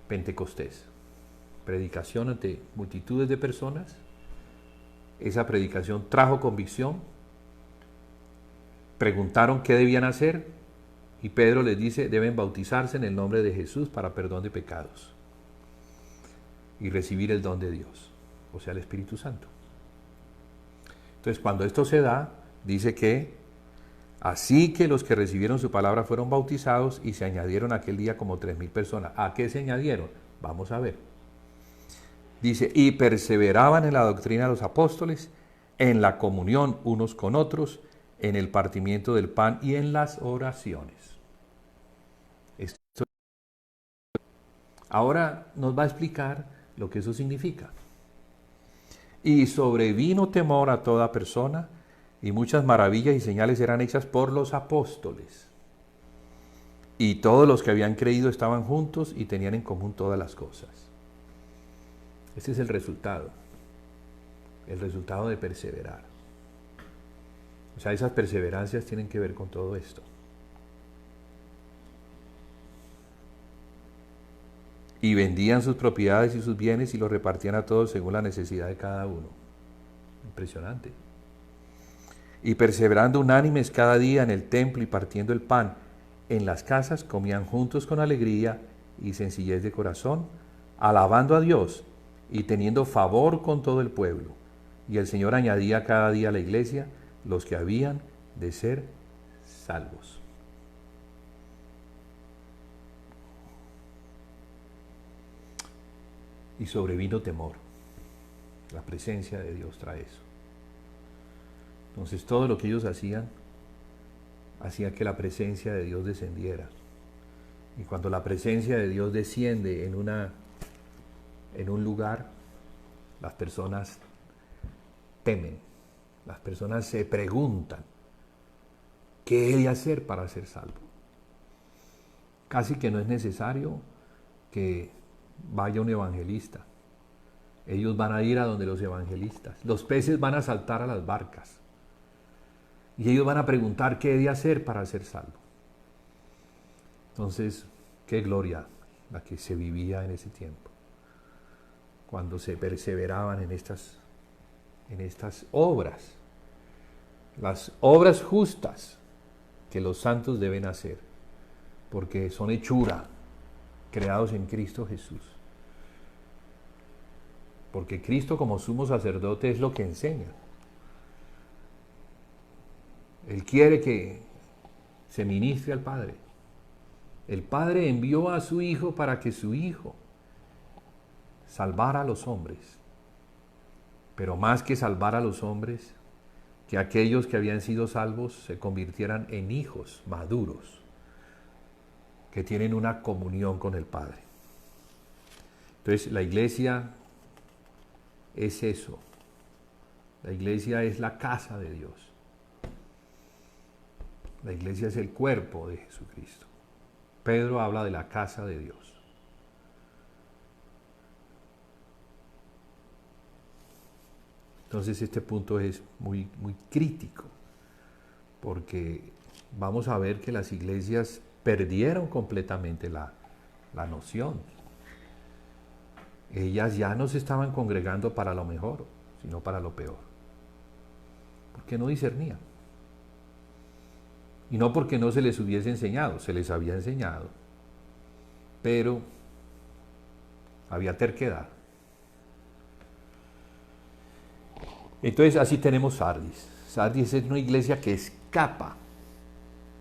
Pentecostés. Predicación ante multitudes de personas. Esa predicación trajo convicción. Preguntaron qué debían hacer y Pedro les dice, deben bautizarse en el nombre de Jesús para perdón de pecados y recibir el don de Dios, o sea, el Espíritu Santo. Entonces, cuando esto se da, dice que así que los que recibieron su palabra fueron bautizados y se añadieron aquel día como 3,000 personas. ¿A qué se añadieron? Vamos a ver. Dice, y perseveraban en la doctrina de los apóstoles, en la comunión unos con otros, en el partimiento del pan y en las oraciones. Esto ahora nos va a explicar lo que eso significa. Y sobrevino temor a toda persona, y muchas maravillas y señales eran hechas por los apóstoles. Y todos los que habían creído estaban juntos y tenían en común todas las cosas. Ese es el resultado de perseverar. O sea, esas perseverancias tienen que ver con todo esto. Y vendían sus propiedades y sus bienes y los repartían a todos según la necesidad de cada uno. Impresionante. Y perseverando unánimes cada día en el templo y partiendo el pan en las casas, comían juntos con alegría y sencillez de corazón, alabando a Dios y teniendo favor con todo el pueblo. Y el Señor añadía cada día a la iglesia los que habían de ser salvos. Y sobrevino temor. La presencia de Dios trae eso. Entonces todo lo que ellos hacía que la presencia de Dios descendiera. Y cuando la presencia de Dios desciende en un lugar, las personas temen, las personas se preguntan, ¿qué he de hacer para ser salvo? Casi que no es necesario que vaya un evangelista. Ellos van a ir a donde los evangelistas. Los peces van a saltar a las barcas. Y ellos van a preguntar qué he de hacer para ser salvo. Entonces, qué gloria la que se vivía en ese tiempo. Cuando se perseveraban en estas obras. Las obras justas que los santos deben hacer. Porque son hechura, creados en Cristo Jesús. Porque Cristo como sumo sacerdote es lo que enseña. Él quiere que se ministre al Padre. El Padre envió a su Hijo para que su Hijo salvara a los hombres. Pero más que salvar a los hombres, que aquellos que habían sido salvos se convirtieran en hijos maduros, que tienen una comunión con el Padre. Entonces, la iglesia es eso. La iglesia es la casa de Dios. La iglesia es el cuerpo de Jesucristo. Pedro habla de la casa de Dios. Entonces este punto es muy crítico, porque vamos a ver que las iglesias perdieron completamente la noción. Ellas ya no se estaban congregando para lo mejor, sino para lo peor. Porque no discernían. Y no porque no se les hubiese enseñado, se les había enseñado, pero había terquedad. Entonces así tenemos Sardis. Sardis es una iglesia que escapa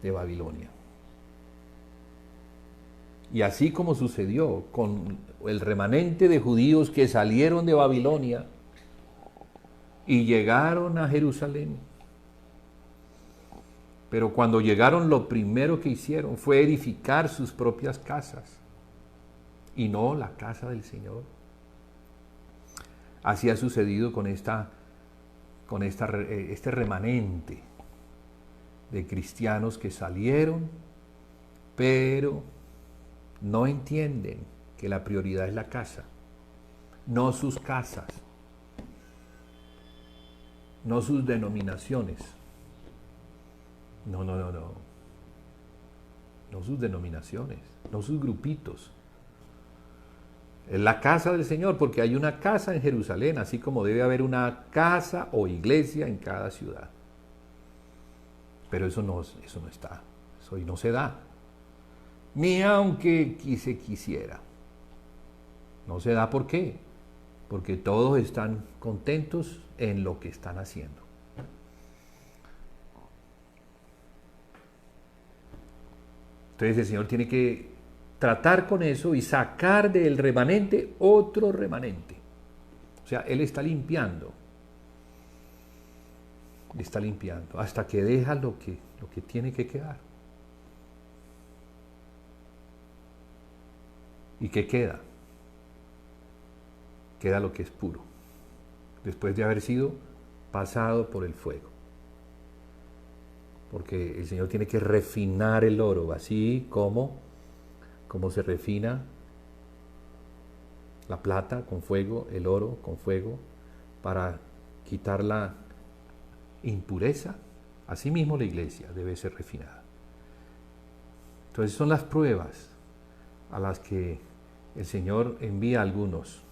de Babilonia. Y así como sucedió con el remanente de judíos que salieron de Babilonia y llegaron a Jerusalén, pero cuando llegaron lo primero que hicieron fue edificar sus propias casas y no la casa del Señor. Así ha sucedido con este remanente de cristianos que salieron, pero no entienden que la prioridad es la casa, no sus casas, no sus denominaciones. No sus denominaciones, no sus grupitos. Es la casa del Señor, porque hay una casa en Jerusalén, así como debe haber una casa o iglesia en cada ciudad. Pero eso no está, eso no se da. Ni aunque se quisiera. No se da, ¿por qué? Porque todos están contentos en lo que están haciendo. Entonces el Señor tiene que tratar con eso y sacar del remanente otro remanente. O sea, Él está limpiando hasta que deja lo que tiene que quedar. ¿Y qué queda? Queda lo que es puro, después de haber sido pasado por el fuego. Porque el Señor tiene que refinar el oro, así como se refina la plata con fuego, el oro con fuego, para quitar la impureza. Asimismo la iglesia debe ser refinada. Entonces son las pruebas a las que el Señor envía a algunos,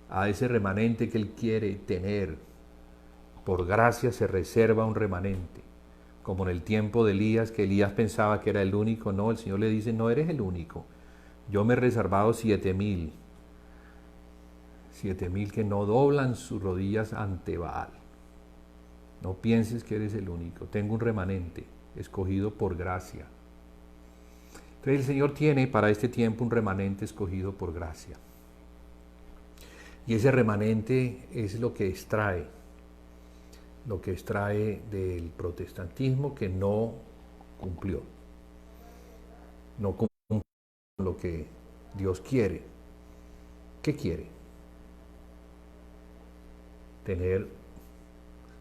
a ese remanente que Él quiere tener. Por gracia se reserva un remanente. Como en el tiempo de Elías, que Elías pensaba que era el único. No, el Señor le dice, no eres el único. Yo me he reservado 7,000 que no doblan sus rodillas ante Baal. No pienses que eres el único. Tengo un remanente escogido por gracia. Entonces el Señor tiene para este tiempo un remanente escogido por gracia. Y ese remanente es lo que extrae del protestantismo, que no cumplió con lo que Dios quiere. ¿Qué quiere? Tener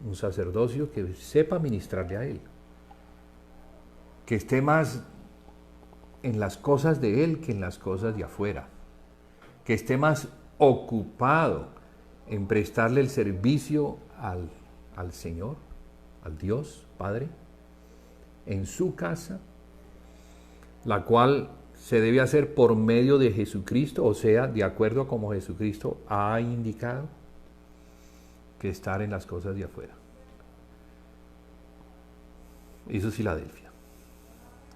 un sacerdocio que sepa ministrarle a Él, que esté más en las cosas de Él que en las cosas de afuera, que esté más ocupado en prestarle el servicio al Señor, al Dios Padre, en su casa, la cual se debe hacer por medio de Jesucristo, o sea, de acuerdo a como Jesucristo ha indicado, que estar en las cosas de afuera. Eso es Filadelfia.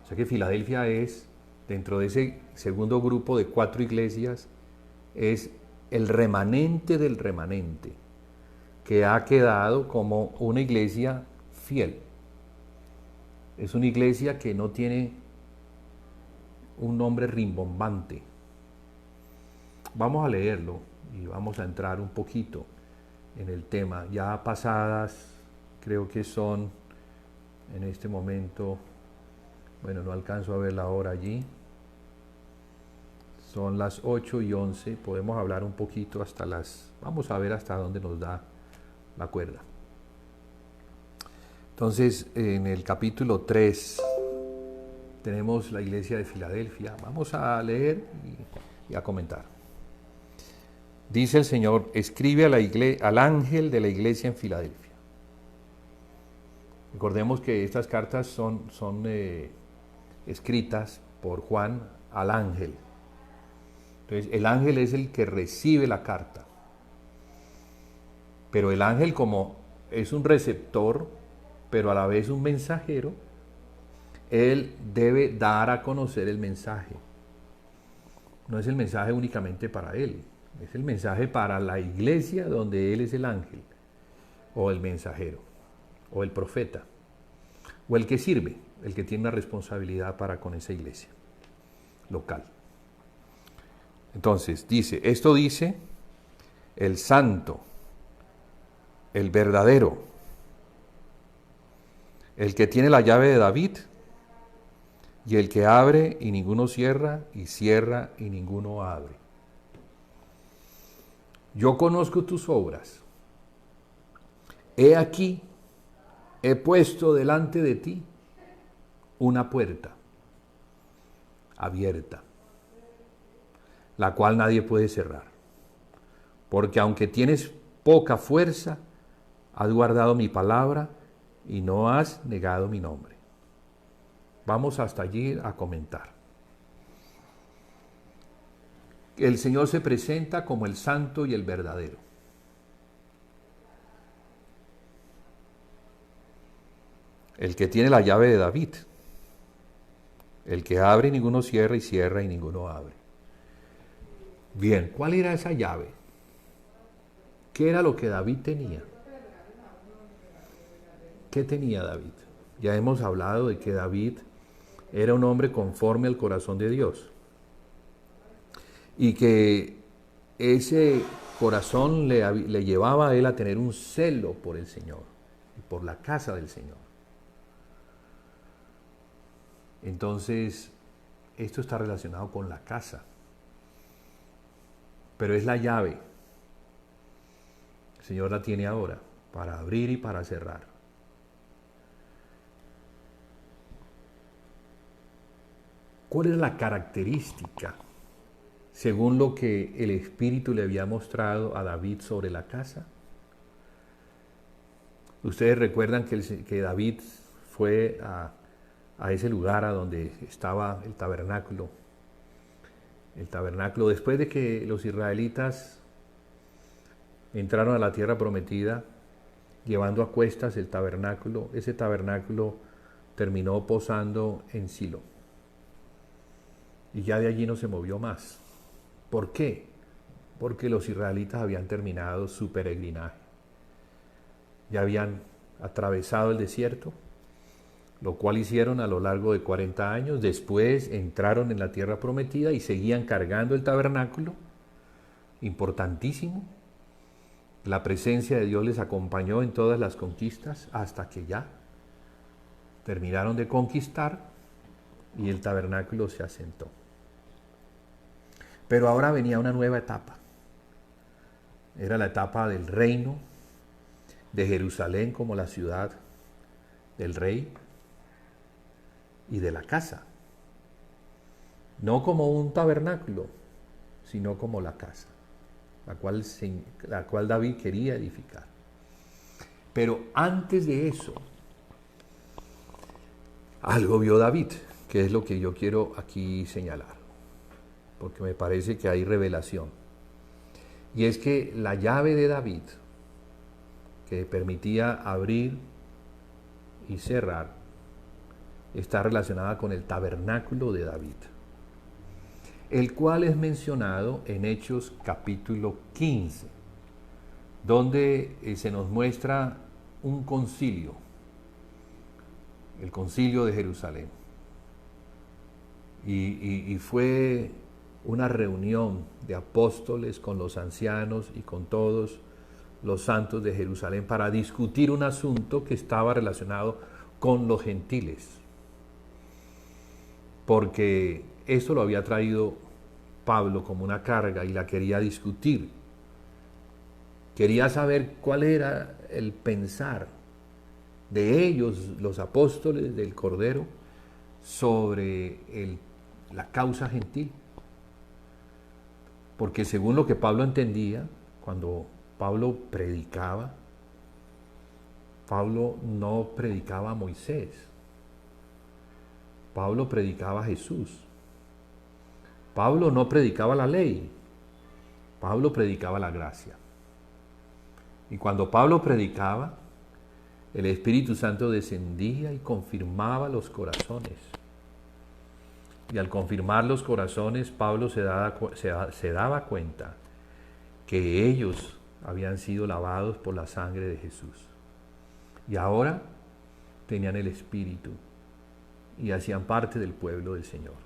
O sea que Filadelfia es, dentro de ese segundo grupo de 4 iglesias, es el remanente del remanente, que ha quedado como una iglesia fiel. Es una iglesia que no tiene un nombre rimbombante. Vamos a leerlo y vamos a entrar un poquito en el tema. Ya pasadas, creo que son en este momento, bueno, no alcanzo a ver la hora allí. Son las 8:11, podemos hablar un poquito hasta vamos a ver hasta dónde nos da la cuerda. Entonces, en el capítulo 3 tenemos la iglesia de Filadelfia. Vamos a leer y a comentar. Dice el Señor, escribe al ángel de la iglesia en Filadelfia. Recordemos que estas cartas son escritas por Juan al ángel. Entonces, el ángel es el que recibe la carta. Pero el ángel, como es un receptor, pero a la vez un mensajero, él debe dar a conocer el mensaje. No es el mensaje únicamente para él, es el mensaje para la iglesia donde él es el ángel, o el mensajero, o el profeta, o el que sirve, el que tiene una responsabilidad para con esa iglesia local. Entonces, esto dice el santo, el verdadero, el que tiene la llave de David, y el que abre y ninguno cierra, y cierra y ninguno abre. Yo conozco tus obras. He aquí, he puesto delante de ti una puerta abierta, la cual nadie puede cerrar. Porque aunque tienes poca fuerza, has guardado mi palabra y no has negado mi nombre. Vamos hasta allí a comentar. El Señor se presenta como el santo y el verdadero. El que tiene la llave de David. El que abre y ninguno cierra, y cierra y ninguno abre. Bien, ¿cuál era esa llave? ¿Qué era lo que David tenía? ¿Qué tenía David? Ya hemos hablado de que David era un hombre conforme al corazón de Dios. Y que ese corazón le llevaba a él a tener un celo por el Señor y por la casa del Señor. Entonces, esto está relacionado con la casa. Pero es la llave. El Señor la tiene ahora para abrir y para cerrar. ¿Cuál es la característica, según lo que el Espíritu le había mostrado a David sobre la casa? Ustedes recuerdan que David fue a ese lugar a donde estaba el tabernáculo. El tabernáculo, después de que los israelitas entraron a la tierra prometida, llevando a cuestas el tabernáculo, ese tabernáculo terminó posando en Silo. Y ya de allí no se movió más. ¿Por qué? Porque los israelitas habían terminado su peregrinaje. Ya habían atravesado el desierto, lo cual hicieron a lo largo de 40 años. Después entraron en la tierra prometida y seguían cargando el tabernáculo, importantísimo. La presencia de Dios les acompañó en todas las conquistas hasta que ya terminaron de conquistar y el tabernáculo se asentó. Pero ahora venía una nueva etapa. Era la etapa del reino, de Jerusalén como la ciudad del rey y de la casa. No como un tabernáculo, sino como la casa, la cual David quería edificar. Pero antes de eso, algo vio David, que es lo que yo quiero aquí señalar, porque me parece que hay revelación. Y es que la llave de David, que permitía abrir y cerrar, está relacionada con el tabernáculo de David, el cual es mencionado en Hechos capítulo 15, donde se nos muestra un concilio el concilio de Jerusalén. Y fue una reunión de apóstoles con los ancianos y con todos los santos de Jerusalén para discutir un asunto que estaba relacionado con los gentiles. Porque esto lo había traído Pablo como una carga y la quería discutir. Quería saber cuál era el pensar de ellos, los apóstoles del Cordero, sobre la causa gentil. Porque según lo que Pablo entendía, cuando Pablo predicaba, Pablo no predicaba a Moisés, Pablo predicaba a Jesús. Pablo no predicaba la ley, Pablo predicaba la gracia. Y cuando Pablo predicaba, el Espíritu Santo descendía y confirmaba los corazones. Y al confirmar los corazones, Pablo se daba cuenta que ellos habían sido lavados por la sangre de Jesús. Y ahora tenían el Espíritu y hacían parte del pueblo del Señor.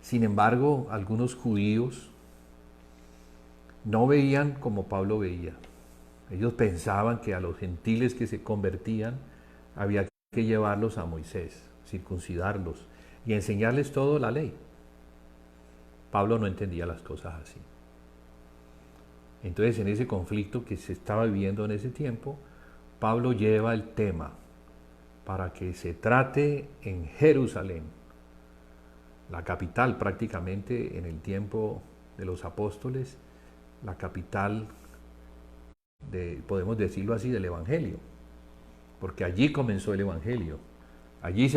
Sin embargo, algunos judíos no veían como Pablo veía. Ellos pensaban que a los gentiles que se convertían había que llevarlos a Moisés, circuncidarlos y enseñarles toda la ley. Pablo no entendía las cosas así. Entonces, en ese conflicto que se estaba viviendo en ese tiempo, Pablo lleva el tema para que se trate en Jerusalén, la capital prácticamente en el tiempo de los apóstoles, la capital podemos decirlo así, del Evangelio, porque allí comenzó el Evangelio, allí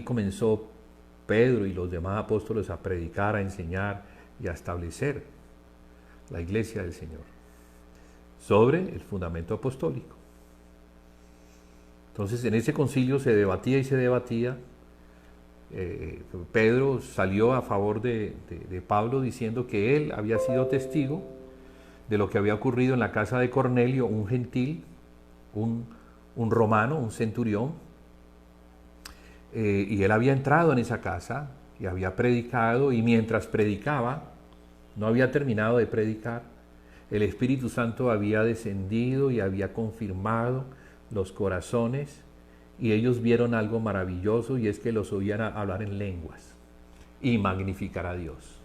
comenzó Pedro y los demás apóstoles a predicar, a enseñar y a establecer la iglesia del Señor sobre el fundamento apostólico. Entonces, en ese concilio se debatía y se debatía. Pedro salió a favor de Pablo diciendo que él había sido testigo de lo que había ocurrido en la casa de Cornelio, un gentil, un romano, un centurión, y él había entrado en esa casa y había predicado, y mientras predicaba, no había terminado de predicar, el Espíritu Santo había descendido y había confirmado los corazones, y ellos vieron algo maravilloso, y es que los oían hablar en lenguas y magnificar a Dios.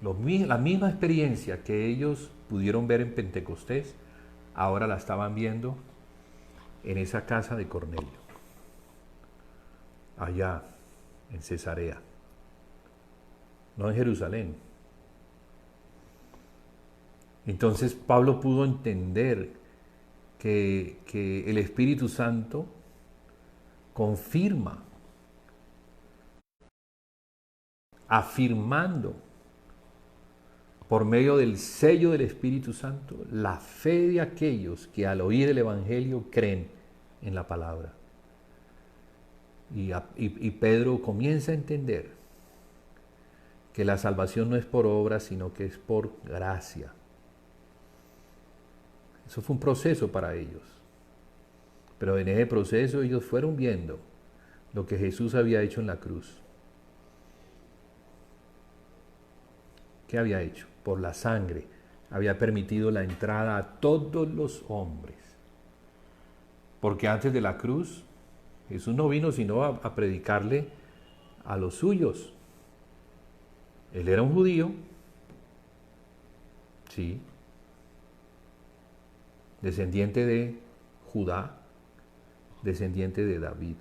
La misma experiencia que ellos pudieron ver en Pentecostés, ahora la estaban viendo en esa casa de Cornelio, allá en Cesarea, no en Jerusalén. Entonces Pablo pudo entender que el Espíritu Santo confirma, afirmando por medio del sello del Espíritu Santo la fe de aquellos que al oír el Evangelio creen en la palabra. Y Pedro comienza a entender que la salvación no es por obra, sino que es por gracia. Eso fue un proceso para ellos. Pero en ese proceso ellos fueron viendo lo que Jesús había hecho en la cruz. ¿Qué había hecho? Por la sangre había permitido la entrada a todos los hombres. Porque antes de la cruz, Jesús no vino sino a predicarle a los suyos. Él era un judío, sí, descendiente de Judá, descendiente de David,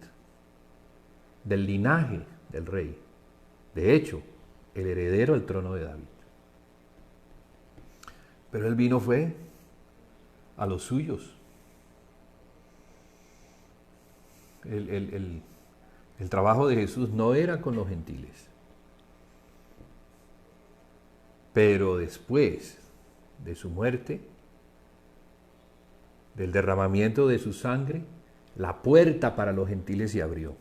del linaje del rey. De hecho, el heredero del trono de David. Pero él vino fue a los suyos. El trabajo de Jesús no era con los gentiles. Pero después de su muerte, del derramamiento de su sangre, la puerta para los gentiles se abrió.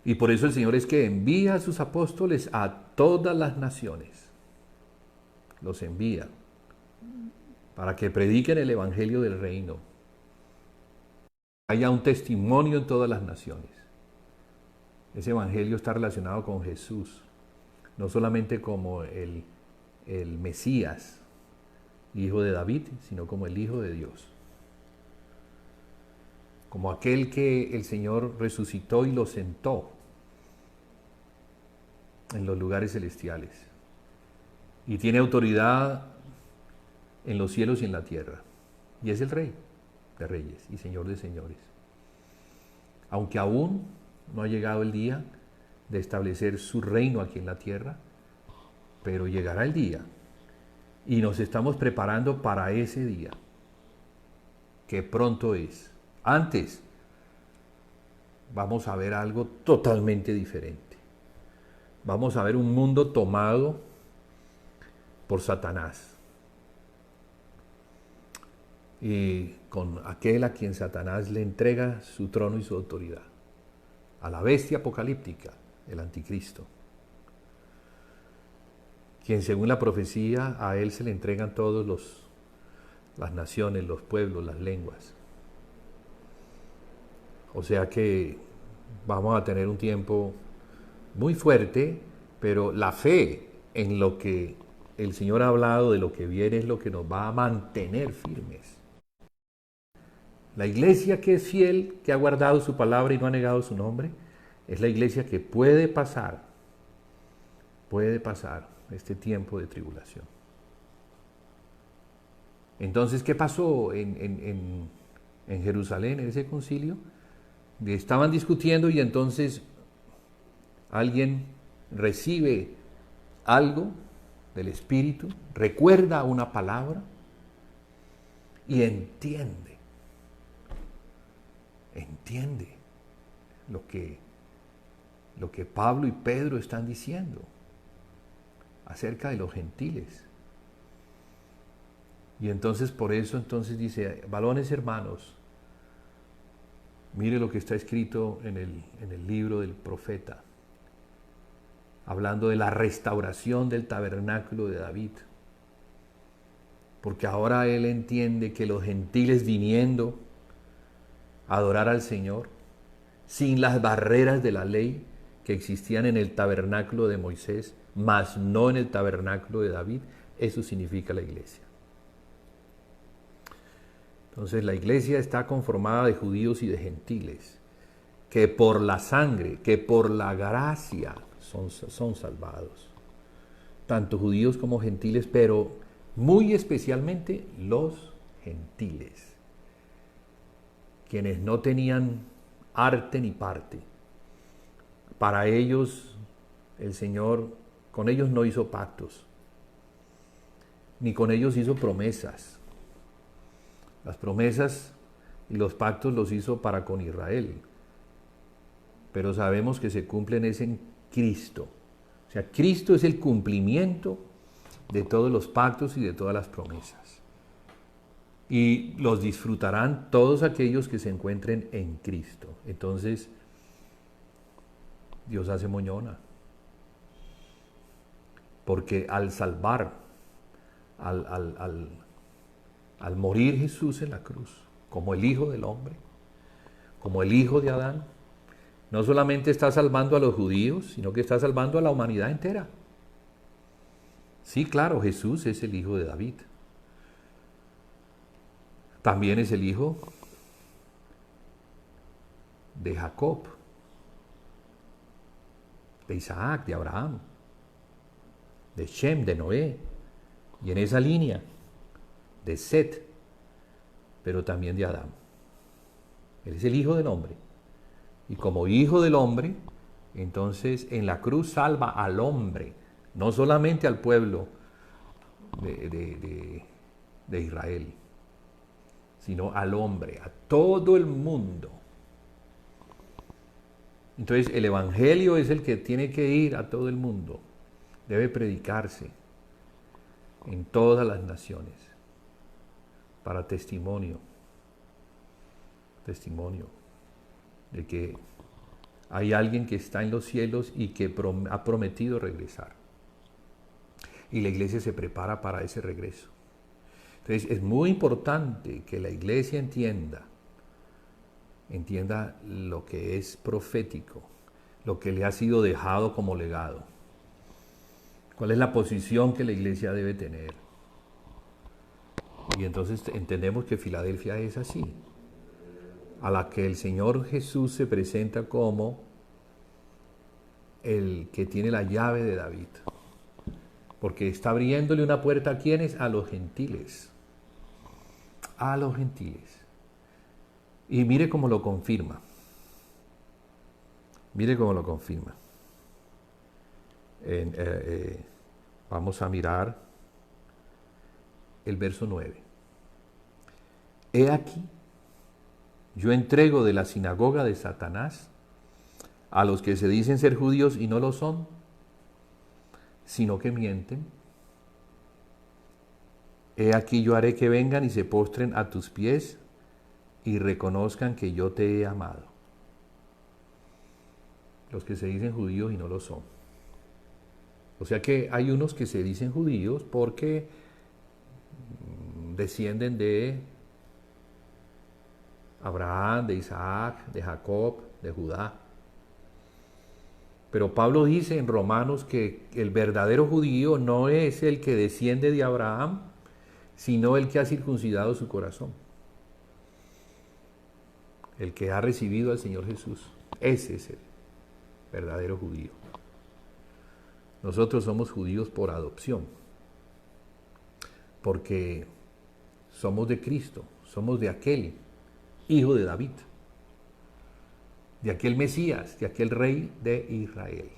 Y por eso el Señor es que envía a sus apóstoles a todas las naciones. Los envía. para que prediquen el evangelio del reino. Haya un testimonio en todas las naciones. Ese evangelio está relacionado con Jesús, no solamente como el Mesías, hijo de David, sino como el Hijo de Dios. Como aquel que el Señor resucitó y lo sentó en los lugares celestiales. Y tiene autoridad en los cielos y en la tierra. Y es el Rey de reyes y Señor de señores. Aunque aún no ha llegado el día de establecer su reino aquí en la tierra, pero llegará el día. Y nos estamos preparando para ese día, que pronto es. Antes, vamos a ver algo totalmente diferente. Vamos a ver un mundo tomado por Satanás. Y con aquel a quien Satanás le entrega su trono y su autoridad. A la bestia apocalíptica, el anticristo. Quien según la profecía a él se le entregan todos las naciones, los pueblos, las lenguas. O sea que vamos a tener un tiempo muy fuerte, pero la fe en lo que el Señor ha hablado, de lo que viene, es lo que nos va a mantener firmes. La iglesia que es fiel, que ha guardado su palabra y no ha negado su nombre, es la iglesia que puede pasar este tiempo de tribulación. Entonces, ¿qué pasó en Jerusalén, en ese concilio? Estaban discutiendo y entonces alguien recibe algo del Espíritu, recuerda una palabra y entiende lo que Pablo y Pedro están diciendo acerca de los gentiles. Y entonces por eso dice, varones hermanos, mire lo que está escrito en el libro del profeta, hablando de la restauración del tabernáculo de David. Porque ahora él entiende que los gentiles viniendo a adorar al Señor, sin las barreras de la ley que existían en el tabernáculo de Moisés, mas no en el tabernáculo de David, eso significa la iglesia. Entonces la iglesia está conformada de judíos y de gentiles, que por la sangre, que por la gracia son salvados. Tanto judíos como gentiles, pero muy especialmente los gentiles, quienes no tenían arte ni parte. Para ellos, el Señor, con ellos no hizo pactos, ni con ellos hizo promesas. Las promesas y los pactos los hizo para con Israel, pero sabemos que se cumplen es en Cristo. O sea, Cristo es el cumplimiento de todos los pactos y de todas las promesas. Y los disfrutarán todos aquellos que se encuentren en Cristo. Entonces, Dios hace moñona. Porque al salvar, al morir Jesús en la cruz, como el Hijo del Hombre, como el Hijo de Adán, no solamente está salvando a los judíos, sino que está salvando a la humanidad entera. Sí, claro, Jesús es el Hijo de David. También es el hijo de Jacob, de Isaac, de Abraham, de Shem, de Noé, y en esa línea de Set, pero también de Adán. Él es el Hijo del Hombre. Y como Hijo del Hombre, entonces en la cruz salva al hombre, no solamente al pueblo de Israel, sino al hombre, a todo el mundo. Entonces el Evangelio es el que tiene que ir a todo el mundo, debe predicarse en todas las naciones, para testimonio de que hay alguien que está en los cielos y que ha prometido regresar. Y la iglesia se prepara para ese regreso. Entonces es muy importante que la iglesia entienda lo que es profético, lo que le ha sido dejado como legado, cuál es la posición que la iglesia debe tener. Y entonces entendemos que Filadelfia es así, a la que el Señor Jesús se presenta como el que tiene la llave de David, porque está abriéndole una puerta a quienes, a los gentiles, a los gentiles. Y mire cómo lo confirma. Mire cómo lo confirma. Vamos a mirar el verso 9. He aquí, yo entrego de la sinagoga de Satanás a los que se dicen ser judíos y no lo son, sino que mienten. He aquí yo haré que vengan y se postren a tus pies y reconozcan que yo te he amado. Los que se dicen judíos y no lo son. O sea que hay unos que se dicen judíos porque descienden de Abraham, de Isaac, de Jacob, de Judá. Pero Pablo dice en Romanos que el verdadero judío no es el que desciende de Abraham, sino el que ha circuncidado su corazón. El que ha recibido al Señor Jesús. Ese es el verdadero judío. Nosotros somos judíos por adopción, porque somos de Cristo, somos de aquel hijo de David, de aquel Mesías, de aquel rey de Israel.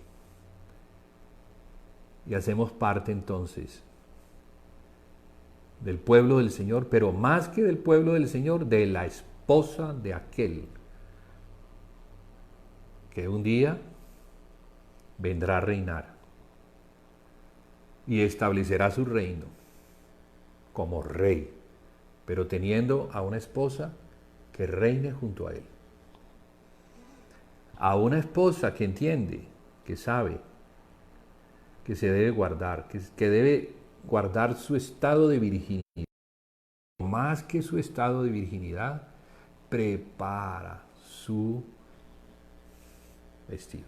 Y hacemos parte entonces del pueblo del Señor, pero más que del pueblo del Señor, de la esposa de aquel que un día vendrá a reinar y establecerá su reino como rey, pero teniendo a una esposa que reine junto a él. A una esposa que entiende, que sabe, que se debe guardar, que debe guardar su estado de virginidad. Más que su estado de virginidad, prepara su vestido.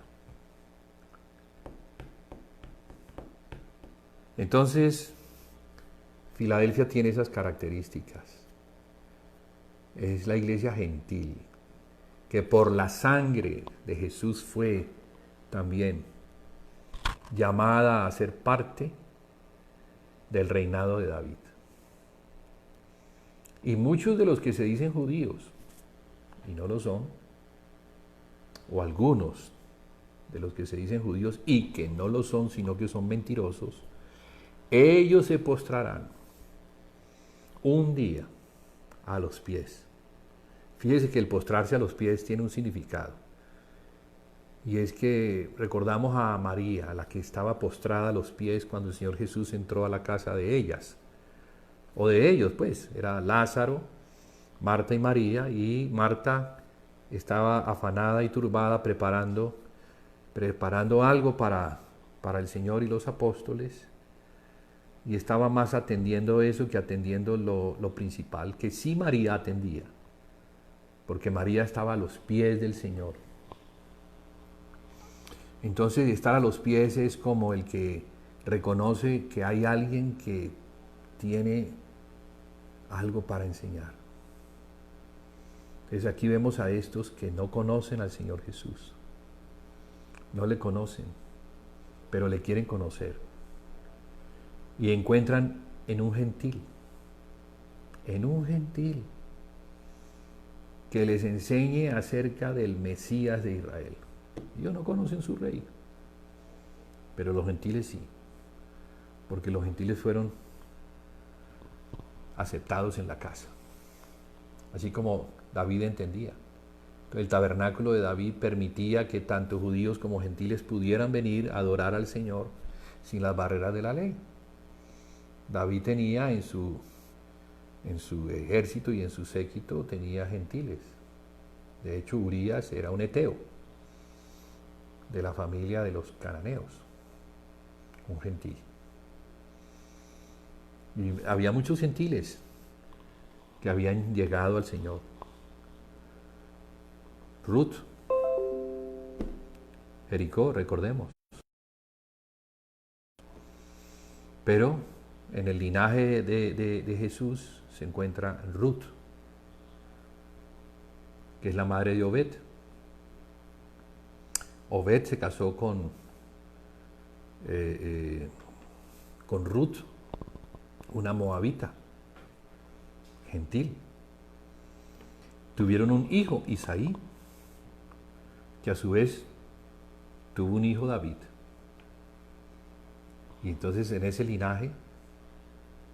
Entonces, Filadelfia tiene esas características. Es la iglesia gentil, que por la sangre de Jesús fue también llamada a ser parte del reinado de David. Y muchos de los que se dicen judíos, y no lo son, o algunos de los que se dicen judíos y que no lo son, sino que son mentirosos, ellos se postrarán un día a los pies. Fíjese que el postrarse a los pies tiene un significado. Y es que recordamos a María, la que estaba postrada a los pies cuando el Señor Jesús entró a la casa de ellas. O de ellos, pues. Era Lázaro, Marta y María. Y Marta estaba afanada y turbada preparando algo para el Señor y los apóstoles. Y estaba más atendiendo eso que atendiendo lo principal, que sí María atendía. Porque María estaba a los pies del Señor. Entonces estar a los pies es como el que reconoce que hay alguien que tiene algo para enseñar. Entonces aquí vemos a estos que no conocen al Señor Jesús. No le conocen, pero le quieren conocer. Y encuentran en un gentil, que les enseñe acerca del Mesías de Israel. Ellos no conocen su rey, pero los gentiles sí, porque los gentiles fueron aceptados en la casa, así como David entendía. El tabernáculo de David permitía que tanto judíos como gentiles pudieran venir a adorar al Señor sin las barreras de la ley. David tenía en su ejército y en su séquito tenía gentiles. De hecho, Urías era un eteo de la familia de los cananeos, un gentil. Y había muchos gentiles que habían llegado al Señor. Ruth, Jericó, recordemos. Pero en el linaje de Jesús se encuentra Ruth, que es la madre de Obed. Obed se casó con Ruth, una moabita, gentil. Tuvieron un hijo, Isaí, que a su vez tuvo un hijo, David. Y entonces en ese linaje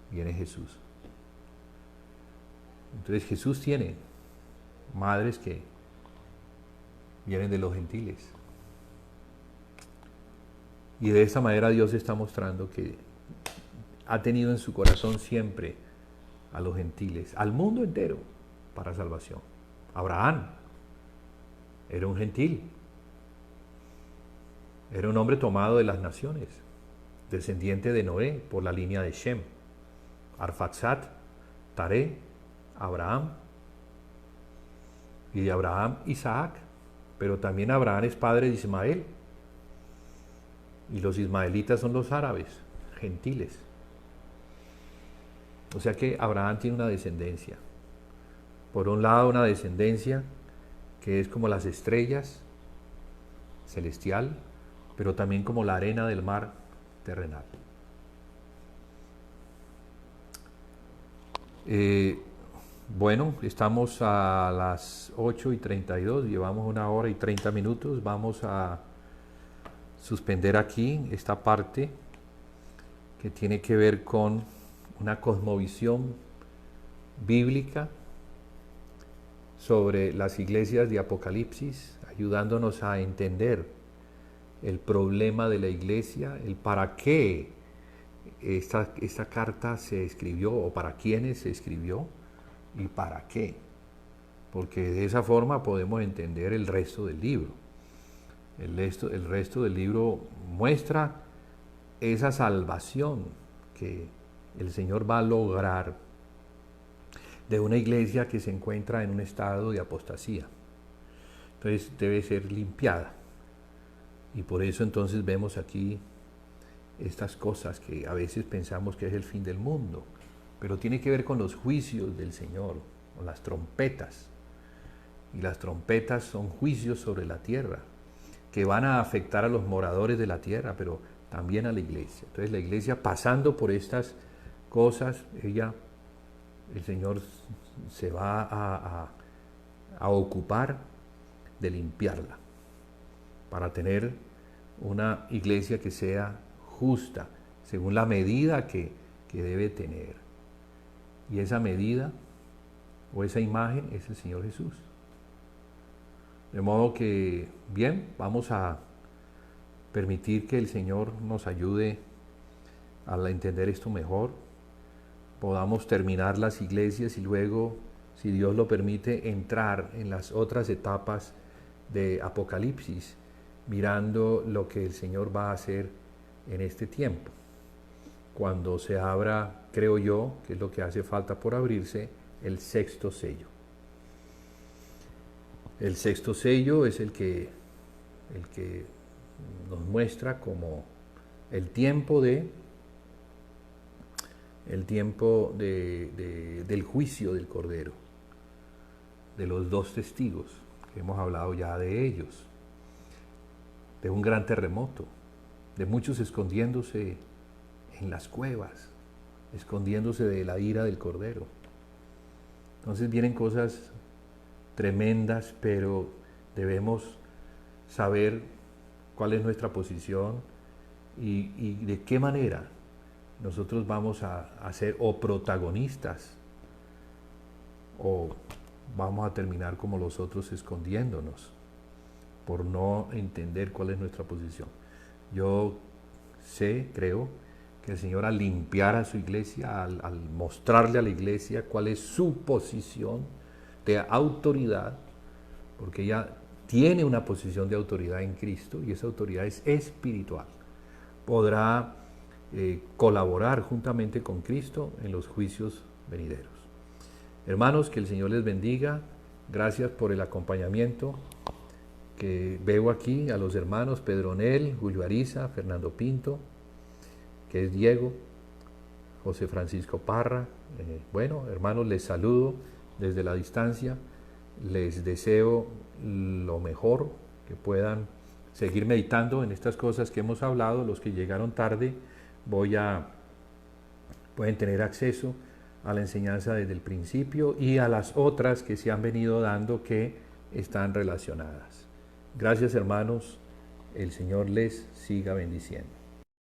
viene Jesús. Entonces Jesús tiene madres que vienen de los gentiles. Y de esta manera Dios está mostrando que ha tenido en su corazón siempre a los gentiles, al mundo entero, para salvación. Abraham era un gentil, era un hombre tomado de las naciones, descendiente de Noé por la línea de Shem, Arfaxad, Taré, Abraham, y de Abraham Isaac, pero también Abraham es padre de Ismael, y los ismaelitas son los árabes, gentiles. O sea que Abraham tiene una descendencia. Por un lado, una descendencia que es como las estrellas, celestial, pero también como la arena del mar, terrenal. Bueno, estamos a las 8:32, llevamos 1 hora y 30 minutos. Vamos a suspender aquí esta parte que tiene que ver con una cosmovisión bíblica sobre las iglesias de Apocalipsis, ayudándonos a entender el problema de la iglesia, el para qué esta carta se escribió o para quiénes se escribió y para qué, porque de esa forma podemos entender el resto del libro. El resto del libro muestra esa salvación que el Señor va a lograr de una iglesia que se encuentra en un estado de apostasía. Entonces debe ser limpiada. Y por eso entonces vemos aquí estas cosas que a veces pensamos que es el fin del mundo, pero tiene que ver con los juicios del Señor, con las trompetas. Y las trompetas son juicios sobre la tierra, que van a afectar a los moradores de la tierra, pero también a la iglesia. Entonces la iglesia, pasando por estas cosas, el Señor se va a ocupar de limpiarla, para tener una iglesia que sea justa, según la medida que debe tener. Y esa medida o esa imagen es el Señor Jesús. De modo que, bien, vamos a permitir que el Señor nos ayude a entender esto mejor, podamos terminar las iglesias y luego, si Dios lo permite, entrar en las otras etapas de Apocalipsis, mirando lo que el Señor va a hacer en este tiempo, cuando se abra, creo yo, que es lo que hace falta por abrirse, el sexto sello. El sexto sello es el que nos muestra como el tiempo del juicio del Cordero, de los 2 testigos, que hemos hablado ya de ellos, de un gran terremoto, de muchos escondiéndose en las cuevas, escondiéndose de la ira del Cordero. Entonces vienen cosas tremendas, pero debemos saber cuál es nuestra posición y de qué manera nosotros vamos a ser o protagonistas o vamos a terminar como los otros escondiéndonos por no entender cuál es nuestra posición. Yo creo que el Señor, al limpiar a su iglesia, al mostrarle a la iglesia cuál es su posición de autoridad, porque ella tiene una posición de autoridad en Cristo y esa autoridad es espiritual, podrá colaborar juntamente con Cristo en los juicios venideros. Hermanos, que el Señor les bendiga. Gracias por el acompañamiento que veo aquí a los hermanos Pedronel, Julio Ariza, Fernando Pinto, que es Diego, José Francisco Parra. Bueno, hermanos, les saludo desde la distancia. Les deseo lo mejor, que puedan seguir meditando en estas cosas que hemos hablado. Los que llegaron tarde pueden tener acceso a la enseñanza desde el principio y a las otras que se han venido dando que están relacionadas. Gracias, hermanos. El Señor les siga bendiciendo.